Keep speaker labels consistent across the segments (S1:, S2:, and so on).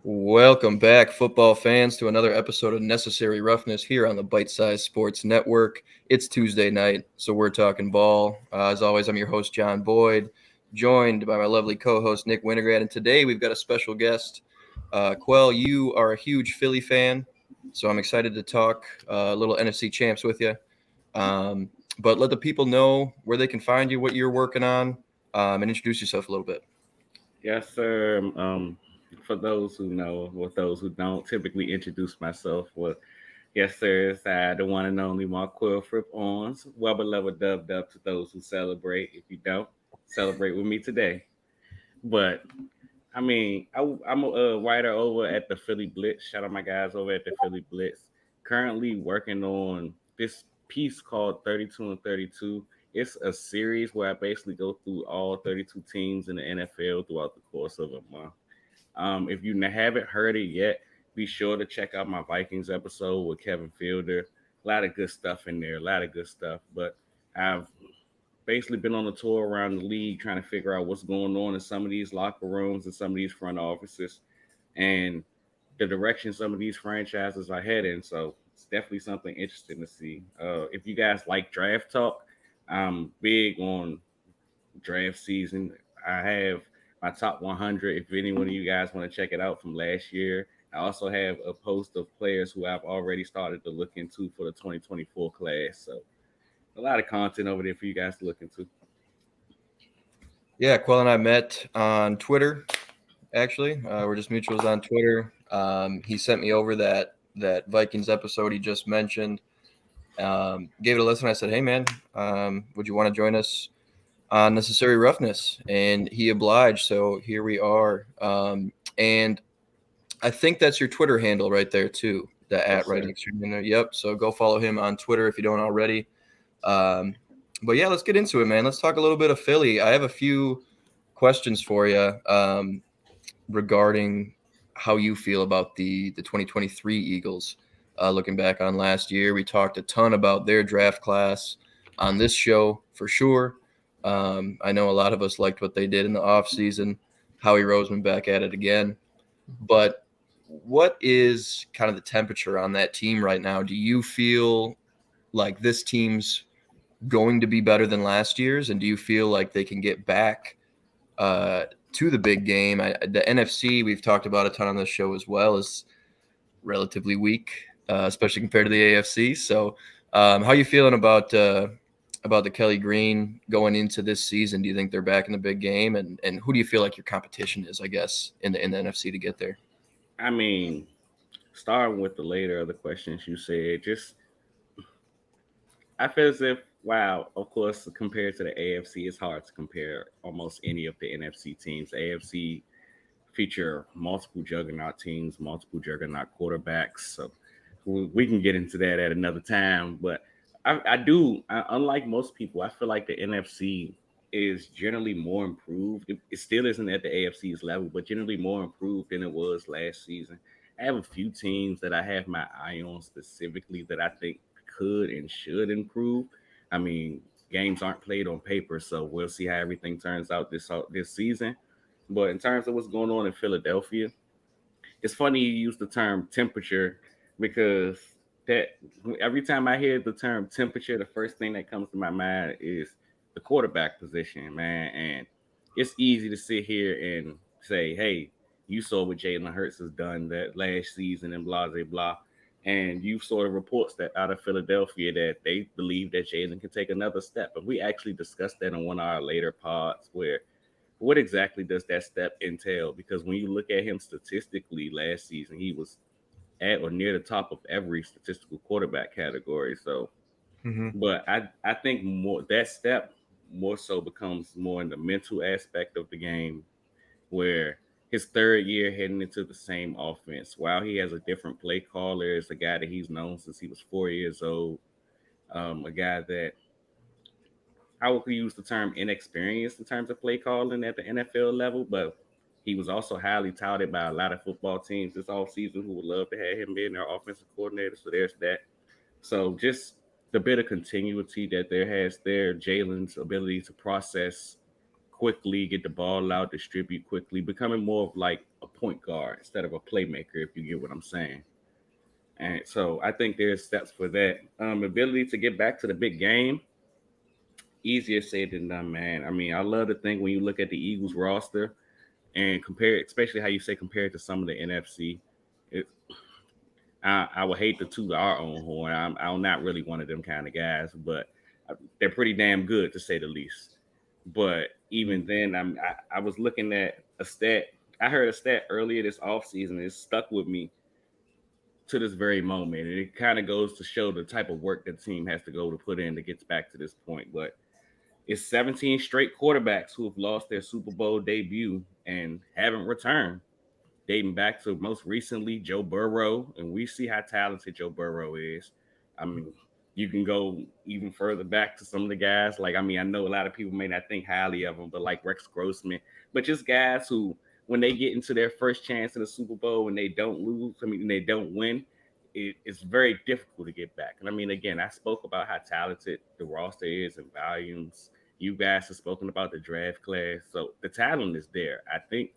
S1: Welcome back, football fans, to another episode of Necessary Roughness here on the Bite Size Sports Network. It's Tuesday night, so we're talking ball. As always, I'm your host, John Boyd, joined by my lovely co-host, Nick Winograd. And today we've got a special guest. Quell, you are a huge Philly fan, so I'm excited to talk a little NFC champs with you. But let the people know where they can find you, what you're working on, and introduce yourself a little bit.
S2: Yes, sir. For those who know, or those who don't, typically introduce myself. Well, yes, sir. It's the one and only Marquil Fripp Owens. Well beloved dubbed up to those who celebrate. If you don't, celebrate with me today. But I'm a writer over at the Philly Blitz. Shout out my guys over at the Philly Blitz. Currently working on this piece called 32 and 32. It's a series where I basically go through all 32 teams in the NFL throughout the course of a month. If you haven't heard it yet, be sure to check out my Vikings episode with Kevin Fielder. A lot of good stuff in there, a lot of good stuff. But I've basically been on a tour around the league trying to figure out what's going on in some of these locker rooms and some of these front offices and the direction some of these franchises are heading. So it's definitely something interesting to see. If you guys like draft talk, I'm big on draft season. I have my top 100. If any one of you guys want to check it out from last year, I also have a post of players who I've already started to look into for the 2024 class. So a lot of content over there for you guys to look into.
S1: Yeah, Quell and I met on Twitter. Actually, we're just mutuals on Twitter. He sent me over that Vikings episode he just mentioned. Gave it a listen. I said, "Hey, man, would you want to join us on Necessary Roughness?" And he obliged. So here we are. And I think that's your Twitter handle right there too. The
S2: Yes,
S1: at right
S2: sir.
S1: next to your name. Yep. So go follow him on Twitter if you don't already. Um, but yeah, let's get into it, man. Let's talk a little bit of Philly. I have a few questions for you regarding how you feel about the 2023 Eagles. Looking back on last year, we talked a ton about their draft class on this show for sure. I know a lot of us liked what they did in the offseason. Howie Roseman back at it again. But what is kind of the temperature on that team right now? Do you feel like this team's going to be better than last year's? And do you feel like they can get back to the big game? The NFC, we've talked about a ton on this show as well, is relatively weak, especially compared to the AFC. So, how are you feeling about the Kelly Green going into this season? Do you think they're back in the big game? And who do you feel like your competition is, I guess, in the NFC to get there?
S2: I mean, starting with the later of the questions you said, just I feel as if, wow, of course, compared to the AFC, it's hard to compare almost any of the NFC teams. The AFC feature multiple juggernaut teams, multiple juggernaut quarterbacks. So we can get into that at another time. But unlike most people, I feel like the NFC is generally more improved. It still isn't at the AFC's level, but generally more improved than it was last season. I have a few teams that I have my eye on specifically that I think could and should improve. I mean, games aren't played on paper, so we'll see how everything turns out this season. But in terms of what's going on in Philadelphia, it's funny you use the term temperature because that every time I hear the term temperature, the first thing that comes to my mind is the quarterback position, man. And it's easy to sit here and say, hey, you saw what Jalen Hurts has done that last season and blah, blah, blah. And you saw the reports that out of Philadelphia that they believe that Jalen can take another step. And we actually discussed that in one of our later pods where what exactly does that step entail? Because when you look at him statistically last season, he was at or near the top of every statistical quarterback category. So,
S1: Mm-hmm.
S2: but I think more that step more so becomes more in the mental aspect of the game, where his third year heading into the same offense, while he has a different play caller, is a guy that he's known since he was 4 years old, a guy that I would use the term inexperienced in terms of play calling at the NFL level, but he was also highly touted by a lot of football teams this offseason who would love to have him being their offensive coordinator. So there's that. So just the bit of continuity that there has there, Jalen's ability to process quickly, get the ball out, distribute quickly, becoming more of like a point guard instead of a playmaker, if you get what I'm saying. And so I think there's steps for that. Ability to get back to the big game, easier said than done, man. I mean, I love to think when you look at the Eagles roster and compare, especially how you say compared to some of the NFC, it, I would hate to toot our own horn. I'm not really one of them kind of guys, but they're pretty damn good to say the least. But even then, I was looking at a stat. I heard a stat earlier this offseason. It stuck with me to this very moment. And it kind of goes to show the type of work that the team has to go to put in to get back to this point. But it's 17 straight quarterbacks who have lost their Super Bowl debut and haven't returned, dating back to most recently Joe Burrow, and we see how talented Joe Burrow is. I mean, you can go even further back to some of the guys. Like, I mean, I know a lot of people may not think highly of them, but like Rex Grossman, but just guys who, when they get into their first chance in the Super Bowl and they don't lose, I mean, they don't win, it's very difficult to get back. And I mean, again, I spoke about how talented the roster is and volumes. You guys have spoken about the draft class. So the talent is there. I think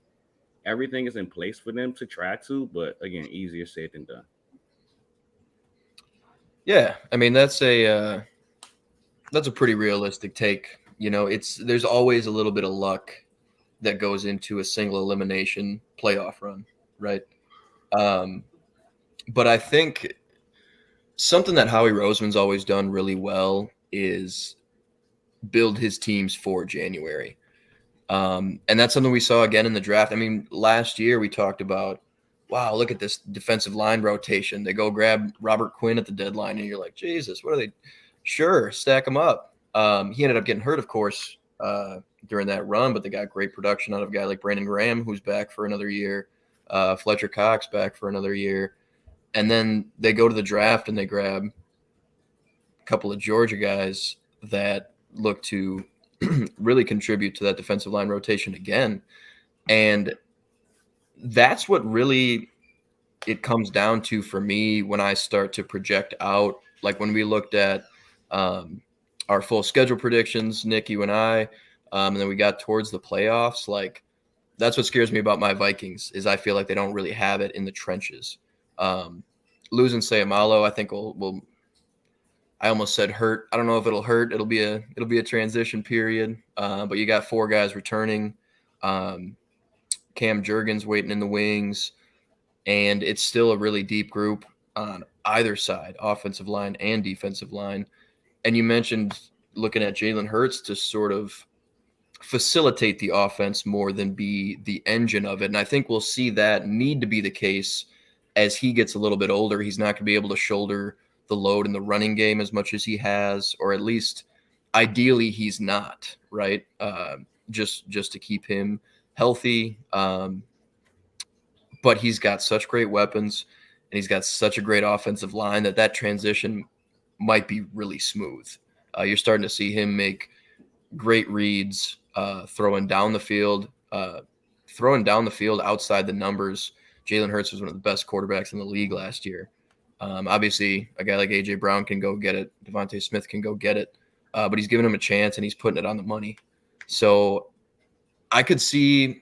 S2: everything is in place for them to try to, but again, easier said than done.
S1: Yeah, I mean that's a pretty realistic take. You know, it's there's always a little bit of luck that goes into a single elimination playoff run, right? Um, but I think something that Howie Roseman's always done really well is build his teams for January. And that's something we saw again in the draft. I mean, last year we talked about, wow, look at this defensive line rotation. They go grab Robert Quinn at the deadline, and you're like, Jesus, what are they? Sure, stack him up. He ended up getting hurt, of course, during that run, but they got great production out of a guy like Brandon Graham, who's back for another year, Fletcher Cox back for another year. And then they go to the draft and they grab a couple of Georgia guys that look to really contribute to that defensive line rotation again. And that's what really it comes down to for me when I start to project out. Like when we looked at our full schedule predictions, Nick, you and I, and then we got towards the playoffs. Like that's what scares me about my Vikings is I feel like they don't really have it in the trenches. Losing Sayamalo, I think will I almost said hurt. I don't know if it'll hurt. It'll be a transition period. But you got four guys returning. Um, Cam Jurgens waiting in the wings, and it's still a really deep group on either side, offensive line and defensive line. And you mentioned looking at Jalen Hurts to sort of facilitate the offense more than be the engine of it. And I think we'll see that need to be the case as he gets a little bit older. He's not going to be able to shoulder the load in the running game as much as he has, or at least ideally he's not, right? Just to keep him healthy. But he's got such great weapons and he's got such a great offensive line that transition might be really smooth. You're starting to see him make great reads, throwing down the field outside the numbers. Jalen Hurts was one of the best quarterbacks in the league last year. Obviously, a guy like A.J. Brown can go get it. Devontae Smith can go get it. But he's giving him a chance and he's putting it on the money. So I could see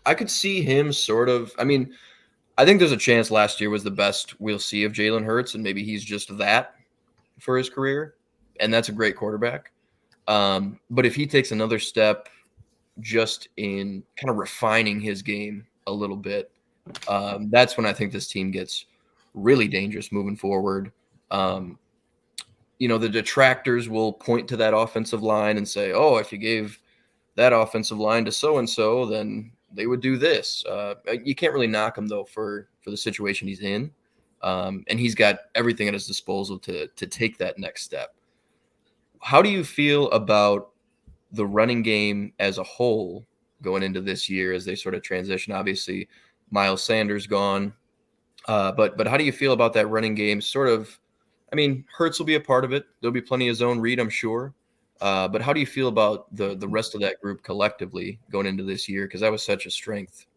S1: him sort of. I mean, I think there's a chance last year was the best we'll see of Jalen Hurts, and maybe he's just that for his career, and that's a great quarterback. But if he takes another step just in kind of refining his game a little bit, that's when I think this team gets really dangerous moving forward. The detractors will point to that offensive line and say, oh, if you gave that offensive line to so-and-so, then they would do this. You can't really knock him, though, for the situation he's in. And he's got everything at his disposal to take that next step. How do you feel about the running game as a whole going into this year as they sort of transition? Obviously, Miles Sanders gone. But how do you feel about that running game? Sort of, I mean, Hurts will be a part of it. There'll be plenty of zone read, I'm sure. But how do you feel about the rest of that group collectively going into this year? Because that was such a strength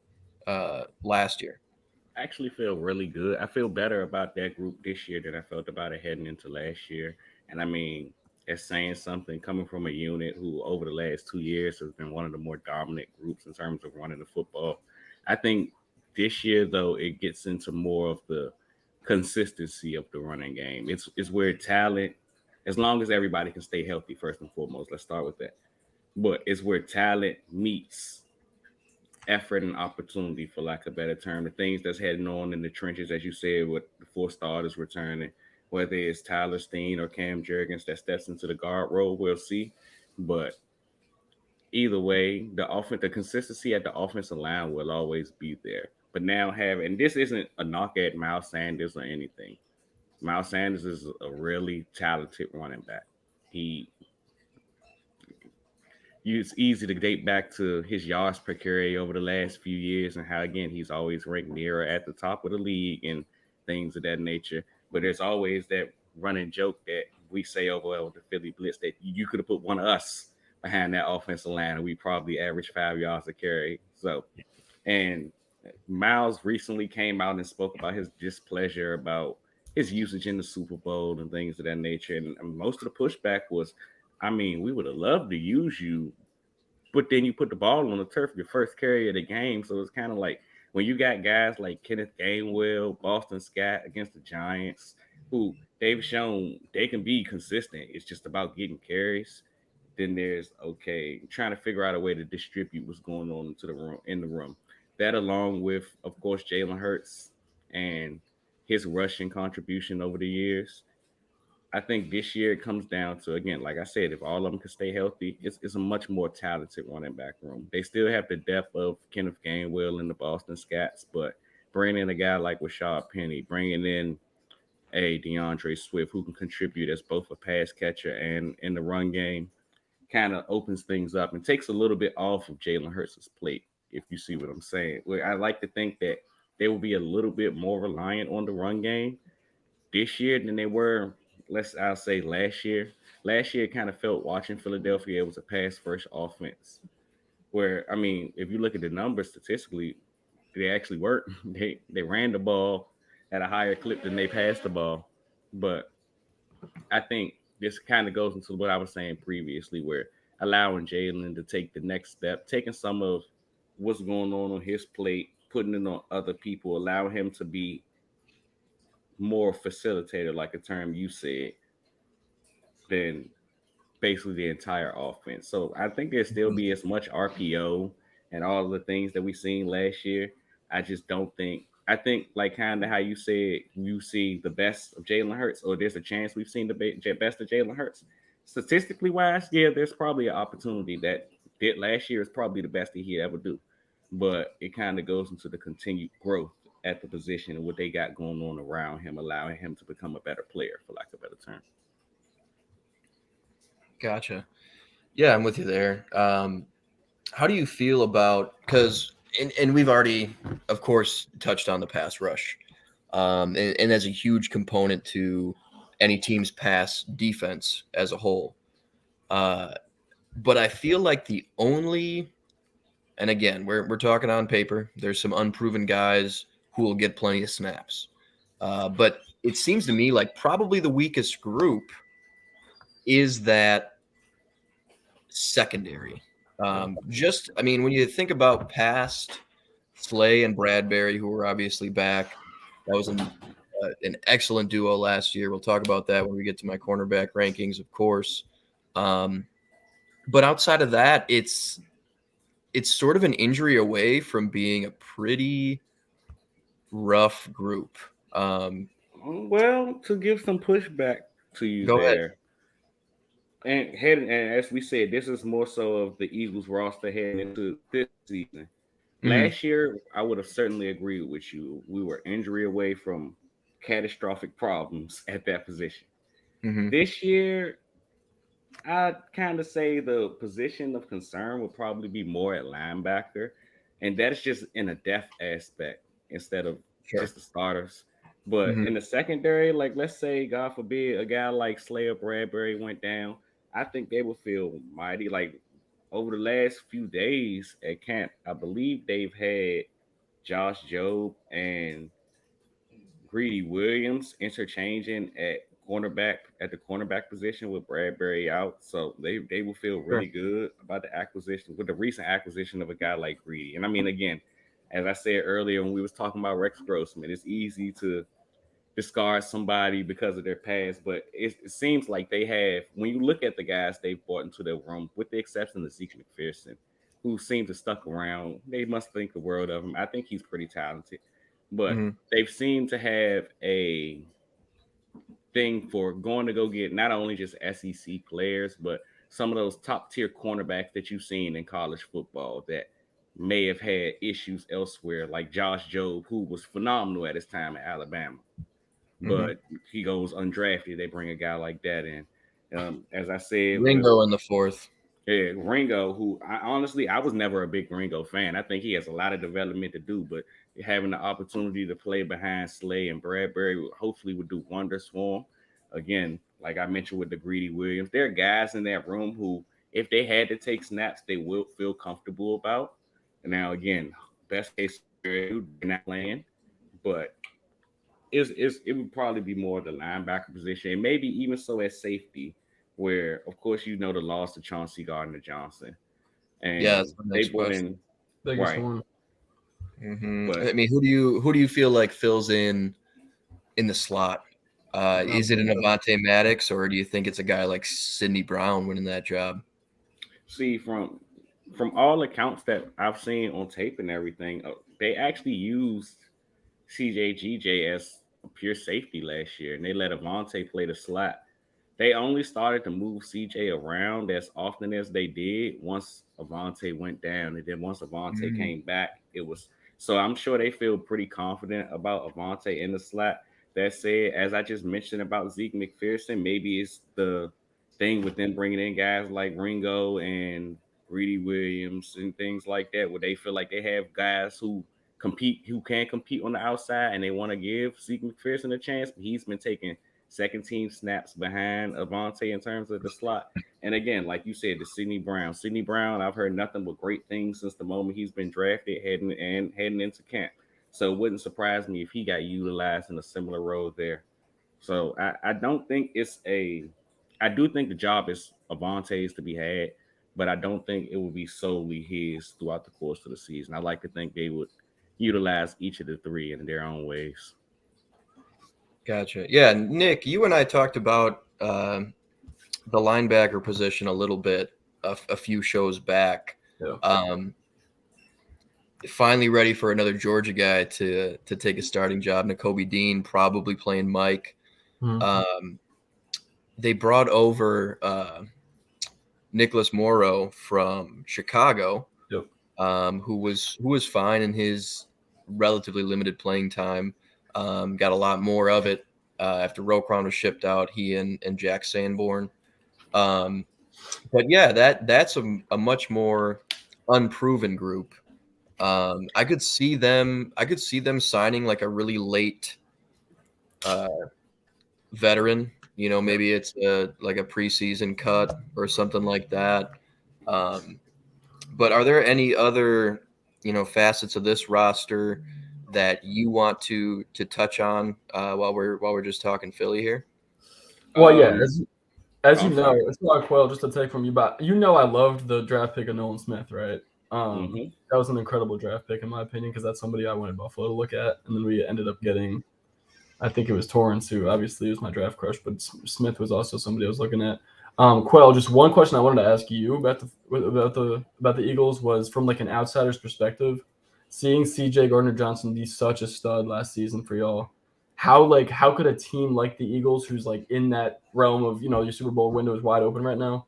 S1: last year.
S2: I actually feel really good. I feel better about that group this year than I felt about it heading into last year. And I mean, it's saying something coming from a unit who, over the last 2 years, has been one of the more dominant groups in terms of running the football. I think This year, though, it gets into more of the consistency of the running game. It's where talent, as long as everybody can stay healthy, first and foremost. Let's start with that. But it's where talent meets effort and opportunity, for lack of a better term. The things that's heading on in the trenches, as you said, with the four starters returning, whether it's Tyler Steen or Cam Jurgens that steps into the guard role, we'll see. But either way, the consistency at the offensive line will always be there. But now and this isn't a knock at Miles Sanders or anything. Miles Sanders is a really talented running back. He It's easy to date back to his yards per carry over the last few years and how again he's always ranked near or at the top of the league and things of that nature. But there's always that running joke that we say over with the Philly Blitz that you could have put one of us behind that offensive line and we probably average 5 yards a carry. So and Miles recently came out and spoke about his displeasure about his usage in the Super Bowl and things of that nature. And most of the pushback was, I mean, we would have loved to use you, but then you put the ball on the turf your first carry of the game. So it's kind of like when you got guys like Kenneth Gainwell, Boston Scott against the Giants, who they've shown they can be consistent. It's just about getting carries. Then there's okay, trying to figure out a way to distribute what's going on into the room in the room. That along with, of course, Jalen Hurts and his rushing contribution over the years. I think this year it comes down to again, like I said, if all of them can stay healthy, it's a much more talented running back room. They still have the depth of Kenneth Gainwell and the Boston Scats, but bringing in a guy like Rashad Penny, bringing in a DeAndre Swift who can contribute as both a pass catcher and in the run game, kind of opens things up and takes a little bit off of Jalen Hurts' plate. If you see what I'm saying, where I like to think that they will be a little bit more reliant on the run game this year than they were, I'll say last year. Last year, it kind of felt watching Philadelphia, it was a pass first offense. Where, I mean, if you look at the numbers statistically, they actually worked. They ran the ball at a higher clip than they passed the ball. But I think this kind of goes into what I was saying previously, where allowing Jalen to take the next step, taking some of what's going on his plate, putting it on other people, allowing him to be more facilitator, like a term you said, than basically the entire offense. So I think there'll still
S1: Mhm.
S2: be as much RPO and all of the things that we seen last year. I just don't think. I think like kind of how you said you see the best of Jalen Hurts, or there's a chance we've seen the best of Jalen Hurts. Statistically wise, yeah, there's probably an opportunity that did last year is probably the best that he ever do. But it kind of goes into the continued growth at the position and what they got going on around him, allowing him to become a better player, for lack of a better term.
S1: Gotcha. Yeah, I'm with you there. How do you feel about because and we've already, of course, touched on the pass rush, and as a huge component to any team's pass defense as a whole. Uh, but I feel like the only, and again, we're talking on paper. There's some unproven guys who will get plenty of snaps, but it seems to me like probably the weakest group is that secondary. Just, I mean, when you think about past Slay and Bradbury, who were obviously back, that was an excellent duo last year. We'll talk about that when we get to my cornerback rankings, of course. Um, but outside of that, it's sort of an injury away from being a pretty rough group.
S2: Well, to give some pushback to you
S1: Go ahead.
S2: there, and as we said, this is more so of the Eagles roster heading into this season.
S1: Hmm.
S2: Last year, I would have certainly agreed with you. We were injury away from catastrophic problems at that position.
S1: Hmm.
S2: This year, I'd kind of say the position of concern would probably be more at linebacker, and that's just in a depth aspect instead of
S1: Sure.
S2: just the starters. But
S1: Hmm.
S2: in the secondary, like let's say, God forbid, a guy like Slayer Bradbury went down, I think they would feel mighty. Like over the last few days at camp, I believe they've had Josh Jobe and Greedy Williams interchanging at the cornerback position with Bradbury out. So they will feel
S1: Sure.
S2: really good about the acquisition with the recent acquisition of a guy like Greedy. And I mean again, as I said earlier when we was talking about Rex Grossman, it's easy to discard somebody because of their past, but it seems like they have. When you look at the guys they've brought into their room, with the exception of Zeke McPherson, who seems to stuck around, they must think the world of him. I think he's pretty talented, but
S1: Mm-hmm.
S2: they've seemed to have a thing for going to go get not only just SEC players, but some of those top tier cornerbacks that you've seen in college football that may have had issues elsewhere, like Josh Jobe, who was phenomenal at his time at Alabama,
S1: Mm-hmm.
S2: but he goes undrafted. They bring a guy like that in. As I said, with
S1: Ringo in the fourth.
S2: Ringo, who I was never a big Ringo fan. I think he has a lot of development to do, but having the opportunity to play behind Slay and Bradbury hopefully would do wonders for him. Again, like I mentioned with the Greedy Williams, there are guys in that room who, if they had to take snaps, they will feel comfortable about. And now, again, best case scenario, they're not playing, but it would probably be more the linebacker position, and maybe even so at safety, where of course the loss to Chauncey Gardner Johnson,
S1: Yeah,
S2: and
S1: that's the
S2: they
S1: next
S2: brought
S1: question.
S2: in
S3: Biggest
S2: right,
S3: one.
S1: Mm-hmm. I
S2: but
S1: mean, who do you feel like fills in the slot? Is it an Avante Maddox, or do you think it's a guy like Sidney Brown winning that job?
S2: see from all accounts that I've seen on tape and everything, they actually used CJGJ as a pure safety last year, and they let Avante play the slot. They only started to move CJ around as often as they did once Avante went down. And then once Avante
S1: Mm,
S2: came back, it was so I'm sure they feel pretty confident about Avante in the slot. That said, as I just mentioned about Zeke McPherson, maybe it's the thing with them bringing in guys like Ringo and Greedy Williams and things like that, where they feel like they have guys who can compete on the outside, and they want to give Zeke McPherson a chance. But he's been taking second team snaps behind Avante in terms of the slot. And again, like you said, the Sidney Brown. Sidney Brown, I've heard nothing but great things since the moment he's been drafted heading into camp. So it wouldn't surprise me if he got utilized in a similar role there. So I don't think it's a I do think the job is Avante's to be had, but I don't think it will be solely his throughout the course of the season. I like to think they would utilize each of the three in their own ways.
S1: gotcha. Yeah, Nick, you and I talked about the linebacker position a little bit a few shows back.
S3: Yeah.
S1: Finally ready for another Georgia guy to take a starting job. Nakobe Dean probably playing Mike.
S3: Mhm.
S1: Um, they brought over Nicholas Morrow from Chicago,
S3: Yep.
S1: who was fine in his relatively limited playing time. Got a lot more of it after Roquan was shipped out. He and Jack Sanborn. Um, but yeah, that's a much more unproven group. I could see them. I could see them signing like a really late uh, veteran. Maybe it's like a preseason cut or something like that. Um, but are there any other facets of this roster that you want to touch on while we're just talking Philly here?
S3: Well, yeah,
S2: Um,
S3: as
S2: oh,
S3: you
S2: I'm
S3: know,
S2: sorry.
S3: it's not Quail, just to take from you, but I loved the draft pick of Nolan Smith, right?
S2: Hmm.
S3: That was an incredible draft pick in my opinion because that's somebody I wanted Buffalo to look at, and then we ended up getting, I think it was Torrance, who obviously was my draft crush, but Smith was also somebody I was looking at. Quail, just one question I wanted to ask you about the Eagles was from like an outsider's perspective, seeing C.J. Gardner Johnson be such a stud last season for y'all. How could a team like the Eagles, who's like in that realm of your Super Bowl window is wide open right now,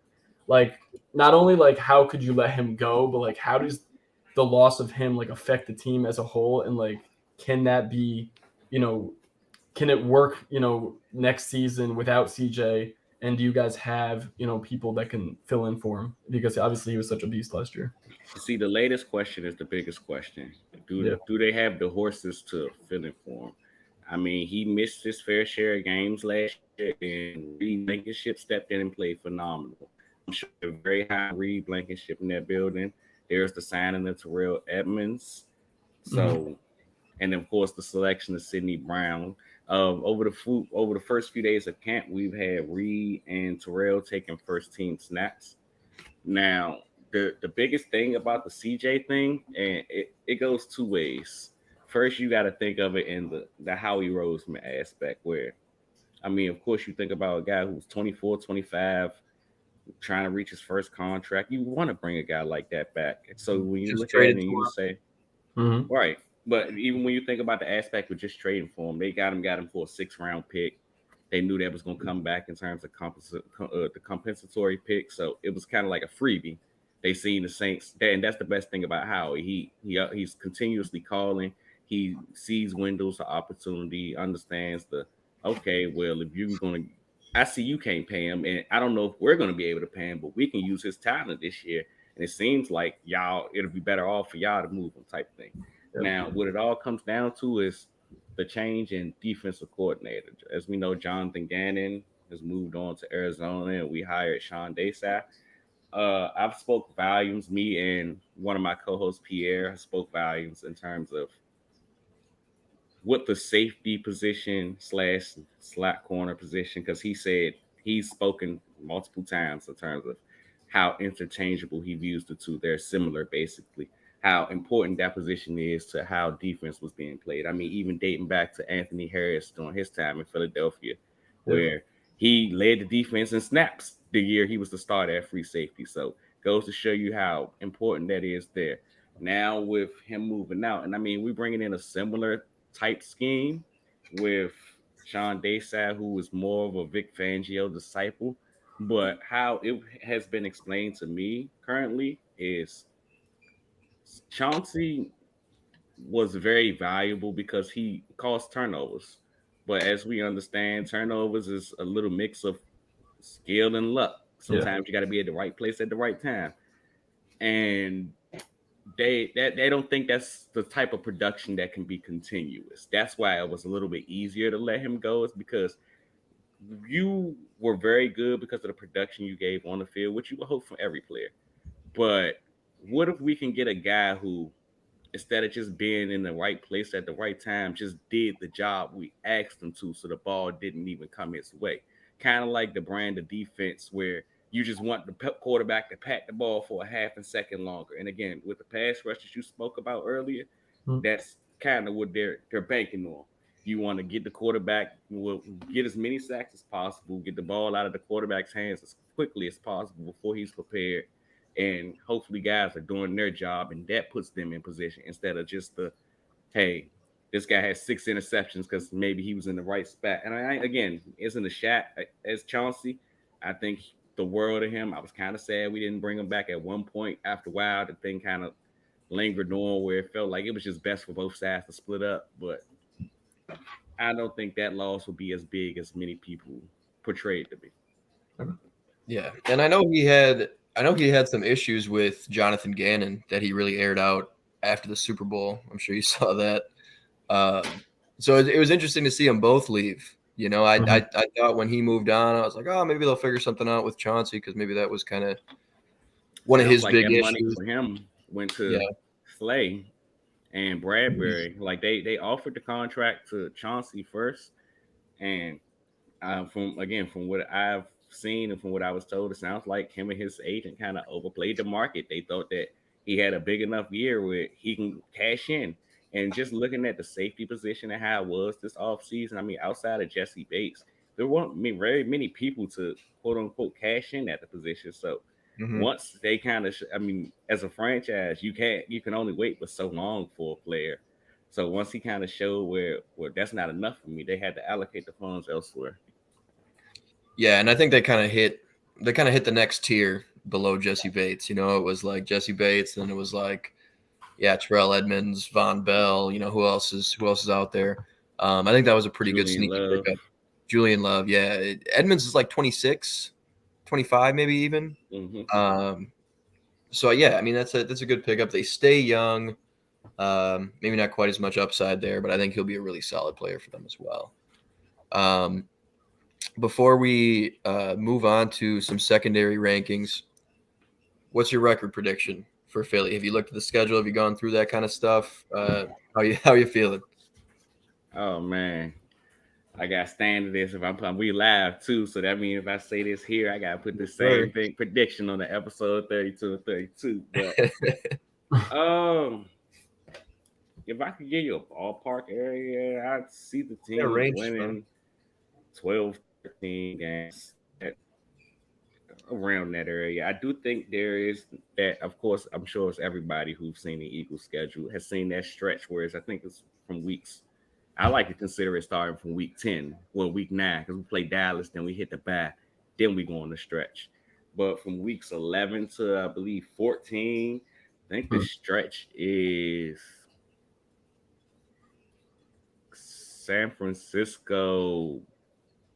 S3: like not only like how could you let him go, but like how does the loss of him like affect the team as a whole, and like can that be you know can it work, next season without CJ? And do you guys have, people that can fill in for him? Because obviously he was such a beast last year.
S2: See, the latest question is the biggest question.
S3: Yeah.
S2: Do they have the horses to fill in for him? I mean, he missed his fair share of games last year, and Reed Blankenship stepped in and played phenomenal. I'm sure they're very high on Reed Blankenship in that building. There's the signing of Terrell Edmonds.
S3: Mm-hmm.
S2: So, and of course the selection of Sidney Brown. Over the first few days of camp, we've had Reed and Terrell taking first team snaps. Now, the biggest thing about the CJ thing, and it goes two ways. First, you got to think of it in the Howie Roseman aspect, where I mean, of course, you think about a guy who's 24, 25, trying to reach his first contract. You want to bring a guy like that back. So when you
S1: Just
S2: look at it
S1: traded
S2: and
S1: to
S2: you
S1: him.
S2: say,
S3: Mm-hmm.
S2: right, but even when you think about the aspect of just trading for him, they got him for a 6 round pick. They knew that was going to come back in terms of the compensatory pick, so it was kind of like a freebie. They seen the Saints, and that's the best thing about Howie. He's continuously calling. He sees windows of opportunity, understands the okay. Well, if you're going to, I see you can't pay him, and I don't know if we're going to be able to pay him, but we can use his talent this year. And it seems like y'all, it'll be better off for y'all to move him, type thing.
S3: Yep.
S2: Now, what it all comes down to is the change in defensive coordinator. As we know, Jonathan Gannon has moved on to Arizona, and we hired Sean Desai. I've spoke volumes. Me and one of my co-hosts, Pierre, spoke volumes in terms of what the safety position slash slot corner position, because he said he's spoken multiple times in terms of how interchangeable he views the two. They're similar, basically. How important that position is to how defense was being played. I mean, even dating back to Anthony Harris during his time in Philadelphia,
S3: Yep.
S2: where he led the defense in snaps the year he was the starter at free safety. So goes to show you how important that is there. Now with him moving out, and I mean, we're bringing in a similar type scheme with Sean Desai, who is more of a Vic Fangio disciple. But how it has been explained to me currently is Chauncey was very valuable because he caused turnovers. But as we understand, turnovers is a little mix of skill and luck.
S3: Yeah.
S2: Sometimes you got to be at the right place at the right time. And they don't think that's the type of production that can be continuous. That's why it was a little bit easier to let him go, is because you were very good because of the production you gave on the field, which you would hope from every player. But what if we can get a guy who, instead of just being in the right place at the right time, just did the job we asked him to, so the ball didn't even come his way? Kind of like the brand of defense where you just want the quarterback to pat the ball for a half a second longer. And again, with the pass rush that you spoke about earlier,
S3: Mm-hmm.
S2: that's kind of what they're banking on. You want to get the quarterback, will get as many sacks as possible, get the ball out of the quarterback's hands as quickly as possible before he's prepared, and hopefully guys are doing their job, and that puts them in position instead of just the hey, this guy has 6 interceptions because maybe he was in the right spot. And again, isn't a shot as Chauncey. I think the world of him. I was kind of sad we didn't bring him back at one point. After a while, the thing kind of lingered on where it felt like it was just best for both sides to split up. But I don't think that loss will be as big as many people portrayed to be.
S1: Yeah, and I know he had some issues with Jonathan Gannon that he really aired out after the Super Bowl. I'm sure you saw that. So it was interesting to see them both leave. You know, I thought when he moved on, I was like, oh, maybe they'll figure something out with Chauncey, because maybe that was kind of one of
S2: Sounds
S1: his
S2: like
S1: big
S2: that money
S1: issues.
S2: for him went
S1: Yeah,
S2: to Slay and Bradbury. Like they offered the contract to Chauncey first, and from what I've seen and from what I was told, it sounds like him and his agent kind of overplayed the market. They thought that he had a big enough year where he can cash in. And just looking at the safety position and how it was this offseason, I mean, outside of Jesse Bates, there weren't very many people to quote unquote cash in at the position. So
S1: hmm
S2: once they kind of, I mean, as a franchise, you can only wait for so long for a player. So once he kind of showed where that's not enough for me, they had to allocate the funds elsewhere.
S1: yeah, and I think they kind of hit the next tier below Jesse Bates. You know, it was like Jesse Bates, and it was like, yeah, Terrell Edmonds, Von Bell. You know, who else is out there? I think that was a pretty good
S2: Julian
S1: sneaky
S2: Love.
S1: pickup. Julian Love, yeah. Edmonds is like 26, 25 maybe even.
S2: Hmm.
S1: Um, so yeah, I mean that's a good pickup. They stay young. Maybe not quite as much upside there, but I think he'll be a really solid player for them as well. Um, before we move on to some secondary rankings, what's your record prediction for Philly? Have you looked at the schedule? Have you gone through that kind of stuff? How you feeling?
S2: Oh man. I got standard this if we live too. So that means if I say this here, I gotta put the same thing prediction on the episode 32 and 32. But if I could give you a ballpark area, I'd see the team winning 12, 13 games around that area. I do think there is that, of course, I'm sure it's everybody who's seen the Eagles schedule has seen that stretch, whereas I think it's from weeks. I like to consider it starting from week 10, week 9, because we play Dallas, then we hit the bye, then we go on the stretch. But from weeks 11 to, I believe, 14, I think the stretch is San Francisco,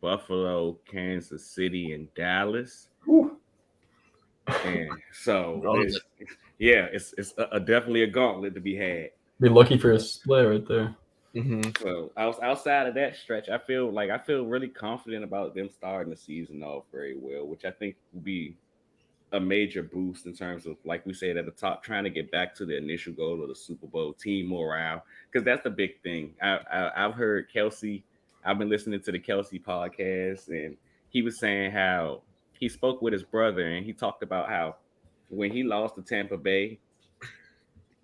S2: Buffalo, Kansas City, and Dallas. And so, it's definitely a gauntlet to be had.
S3: Be lucky for a split right there.
S1: Mm-hmm.
S2: So outside of that stretch, I feel really confident about them starting the season off very well, which I think will be a major boost in terms of, like we said at the top, trying to get back to the initial goal of the Super Bowl, team morale, because that's the big thing. I've heard Kelsey. I've been listening to the Kelsey podcast, and he was saying how he spoke with his brother, and he talked about how when he lost to Tampa Bay,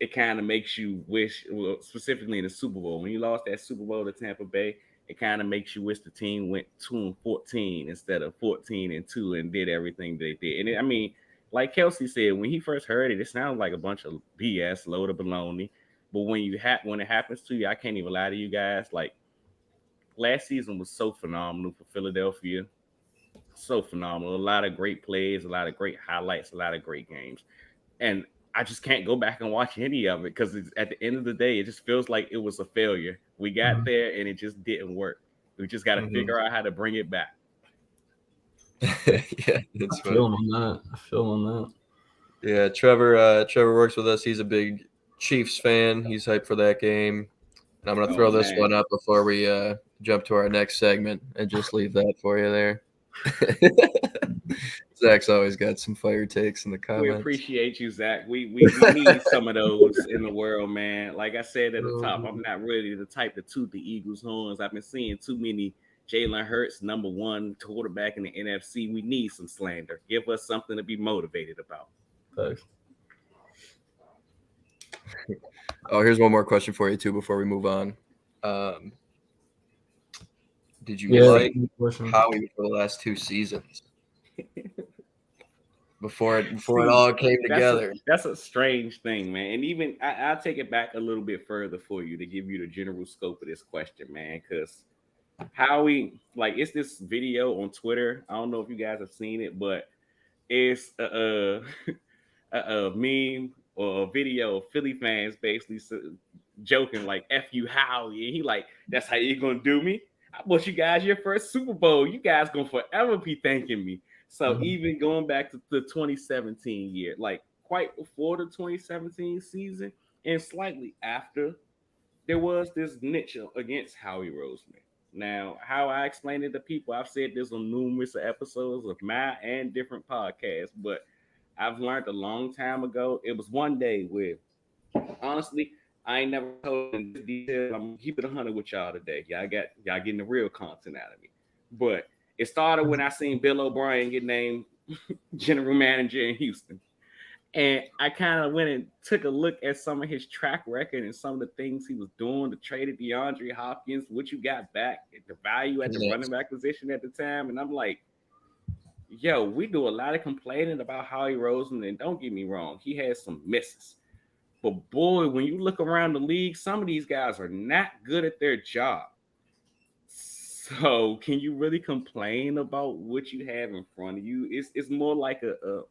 S2: it kind of makes you wish, well, specifically in the Super Bowl, when you lost that Super Bowl to Tampa Bay, it kind of makes you wish the team went 2-14 instead of 14-2 and did everything they did. And I mean, like Kelsey said, when he first heard it, it sounded like a bunch of BS, load of baloney. But when it happens to you, I can't even lie to you guys. Like, last season was so phenomenal for Philadelphia, so phenomenal. A lot of great plays, a lot of great highlights, a lot of great games, and I just can't go back and watch any of it because at the end of the day, it just feels like it was a failure. We got there and it just didn't work. We just got to figure out how to bring it back.
S1: Yeah, that's
S3: I feel on that.
S1: Yeah, Trevor works with us. He's a big Chiefs fan. He's hyped for that game. And I'm gonna throw this one up before we jump to our next segment and just leave that for you there. Zach's always got some fire takes in the comments.
S2: We appreciate you, Zach. We need some of those in the world, man. Like I said at the top, I'm not really the type to toot the Eagles' horns. I've been seeing too many Jalen Hurts, number one quarterback in the NFC. We need some slander. Give us something to be motivated about.
S3: Thanks.
S1: Oh, here's one more question for you too before we move on. Did you like Howie for the last 2 seasons? Before it all came together.
S2: That's a strange thing, man. And even I'll take it back a little bit further for you to give you the general scope of this question, man. Because Howie, like, it's this video on Twitter. I don't know if you guys have seen it, but it's a meme or a video of Philly fans basically joking like "F you, Howie," and he like, "That's how you gonna do me? I bought you guys your first Super Bowl. You guys gonna forever be thanking me." So even going back to the 2017 year, like quite before the 2017 season and slightly after, there was this niche against Howie Roseman. Now, how I explain it to people, I've said this on numerous episodes of my and different podcasts, but I've learned a long time ago. It was one day where, honestly, I ain't never told in this detail. I'm gonna keep it 100 with y'all today. Y'all getting the real content out of me. But it started when I seen Bill O'Brien get named general manager in Houston. And I kind of went and took a look at some of his track record and some of the things he was doing to trade DeAndre Hopkins, what you got back, the value at the running back position at the time. And I'm like, yo, we do a lot of complaining about Howie Roseman, and don't get me wrong, he has some misses. But boy, when you look around the league, some of these guys are not good at their job. So can you really complain about what you have in front of you? It's more like a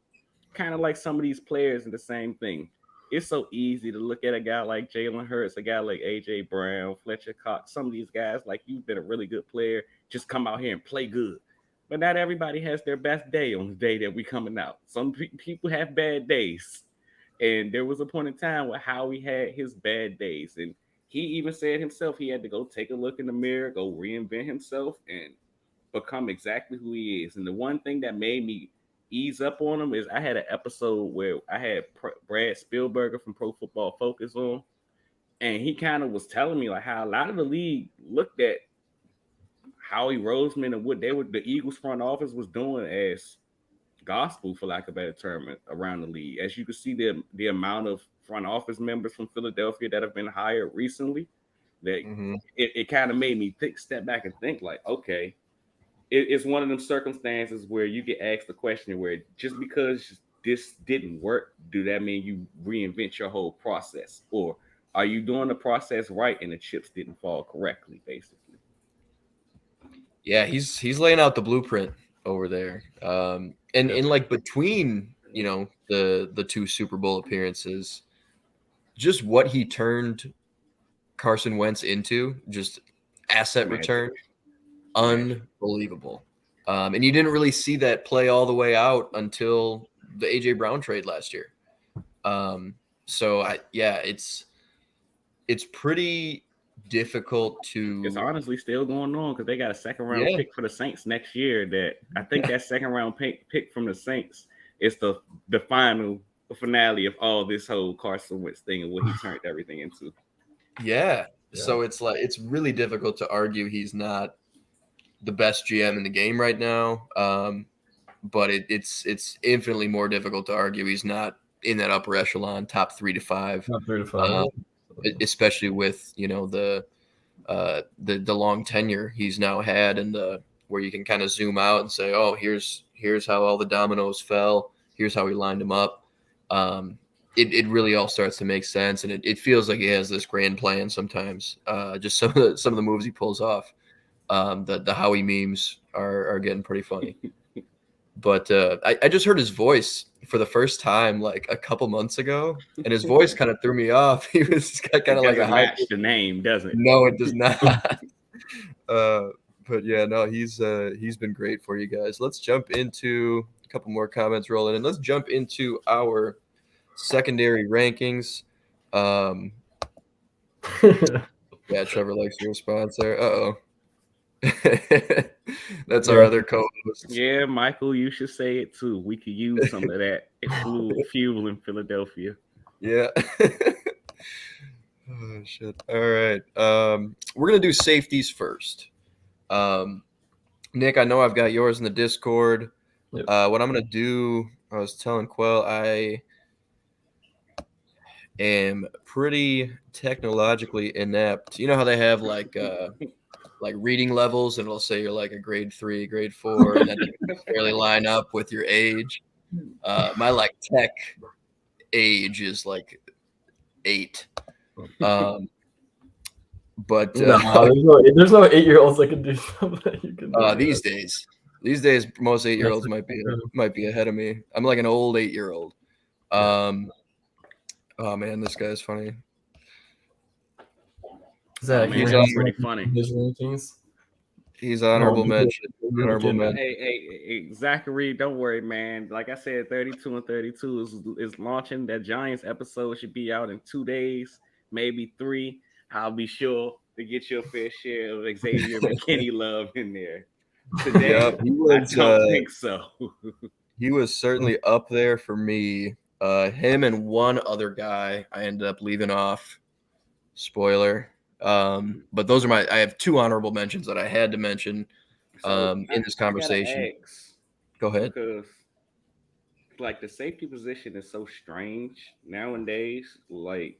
S2: kind of like some of these players in the same thing. It's so easy to look at a guy like Jalen Hurts, a guy like A.J. Brown, Fletcher Cox, some of these guys, like, you've been a really good player, just come out here and play good. But not everybody has their best day on the day that we coming out. Some people have bad days. And there was a point in time where Howie had his bad days. And he even said himself he had to go take a look in the mirror, go reinvent himself, and become exactly who he is. And the one thing that made me ease up on him is I had an episode where I had Brad Spielberger from Pro Football Focus on, and he kind of was telling me like how a lot of the league looked at Howie Roseman and what the Eagles front office was doing as gospel, for lack of a better term, around the league. As you can see, the amount of front office members from Philadelphia that have been hired recently, that it kind of made me step back and think like, okay, it's one of them circumstances where you get asked the question where just because this didn't work, do that mean you reinvent your whole process, or are you doing the process right and the chips didn't fall correctly, basically?
S1: Yeah, he's laying out the blueprint over there. And in like between, the two Super Bowl appearances, just what he turned Carson Wentz into, just asset return, unbelievable. And you didn't really see that play all the way out until the AJ Brown trade last year. It's pretty difficult to.
S2: It's honestly still going on because they got a second round pick for the Saints next year. That I think that second round pick from the Saints is the final finale of all this whole Carson Wentz thing and what he turned everything into.
S1: Yeah. So it's really difficult to argue he's not the best GM in the game right now. But it's infinitely more difficult to argue he's not in that upper echelon, top 3 to 5.
S3: Top 3 to 5.
S1: Especially with the long tenure he's now had, and where you can kind of zoom out and say, oh, here's how all the dominoes fell. Here's how we lined them up. It really all starts to make sense, and it feels like he has this grand plan sometimes. Just some of the moves he pulls off. The Howie memes are getting pretty funny. But I just heard his voice for the first time like a couple months ago, and his voice kind of threw me off. He was kind of like a
S2: match the name, does it?
S1: No, it does not. But yeah, no, he's been great for you guys. Let's jump into a couple more comments rolling in. Let's jump into our secondary rankings. Yeah, Trevor likes your response there. Uh-oh. That's our other co-host.
S2: Yeah, Michael, you should say it too. We could use some of that fuel in Philadelphia.
S1: Yeah. Oh shit. All right. We're gonna do safeties first. Nick, I know I've got yours in the Discord. Yep. What I'm gonna do, I was telling Quell, I am pretty technologically inept. You know how they have like reading levels, and it'll say you're like a grade 3, grade 4, and then you can barely line up with your age. My like tech age is like 8. But
S3: there's no 8-year-olds that can do something you can do.
S1: These days, most 8-year-olds might be ahead of me. I'm like an old 8-year-old. Oh man, this guy's funny.
S3: Zach,
S2: he's pretty funny.
S3: His rankings.
S1: He's honorable mention.
S2: Hey, Zachary, don't worry, man. Like I said, 32 and 32 is launching. That Giants episode should be out in 2 days, maybe 3. I'll be sure to get your fair share of Xavier McKinney love in there. Today, I don't think so.
S1: He was certainly up there for me. Him and one other guy I ended up leaving off. Spoiler. But those are I have 2 honorable mentions that I had to mention in this conversation. Go ahead.
S2: Because like the safety position is so strange nowadays. Like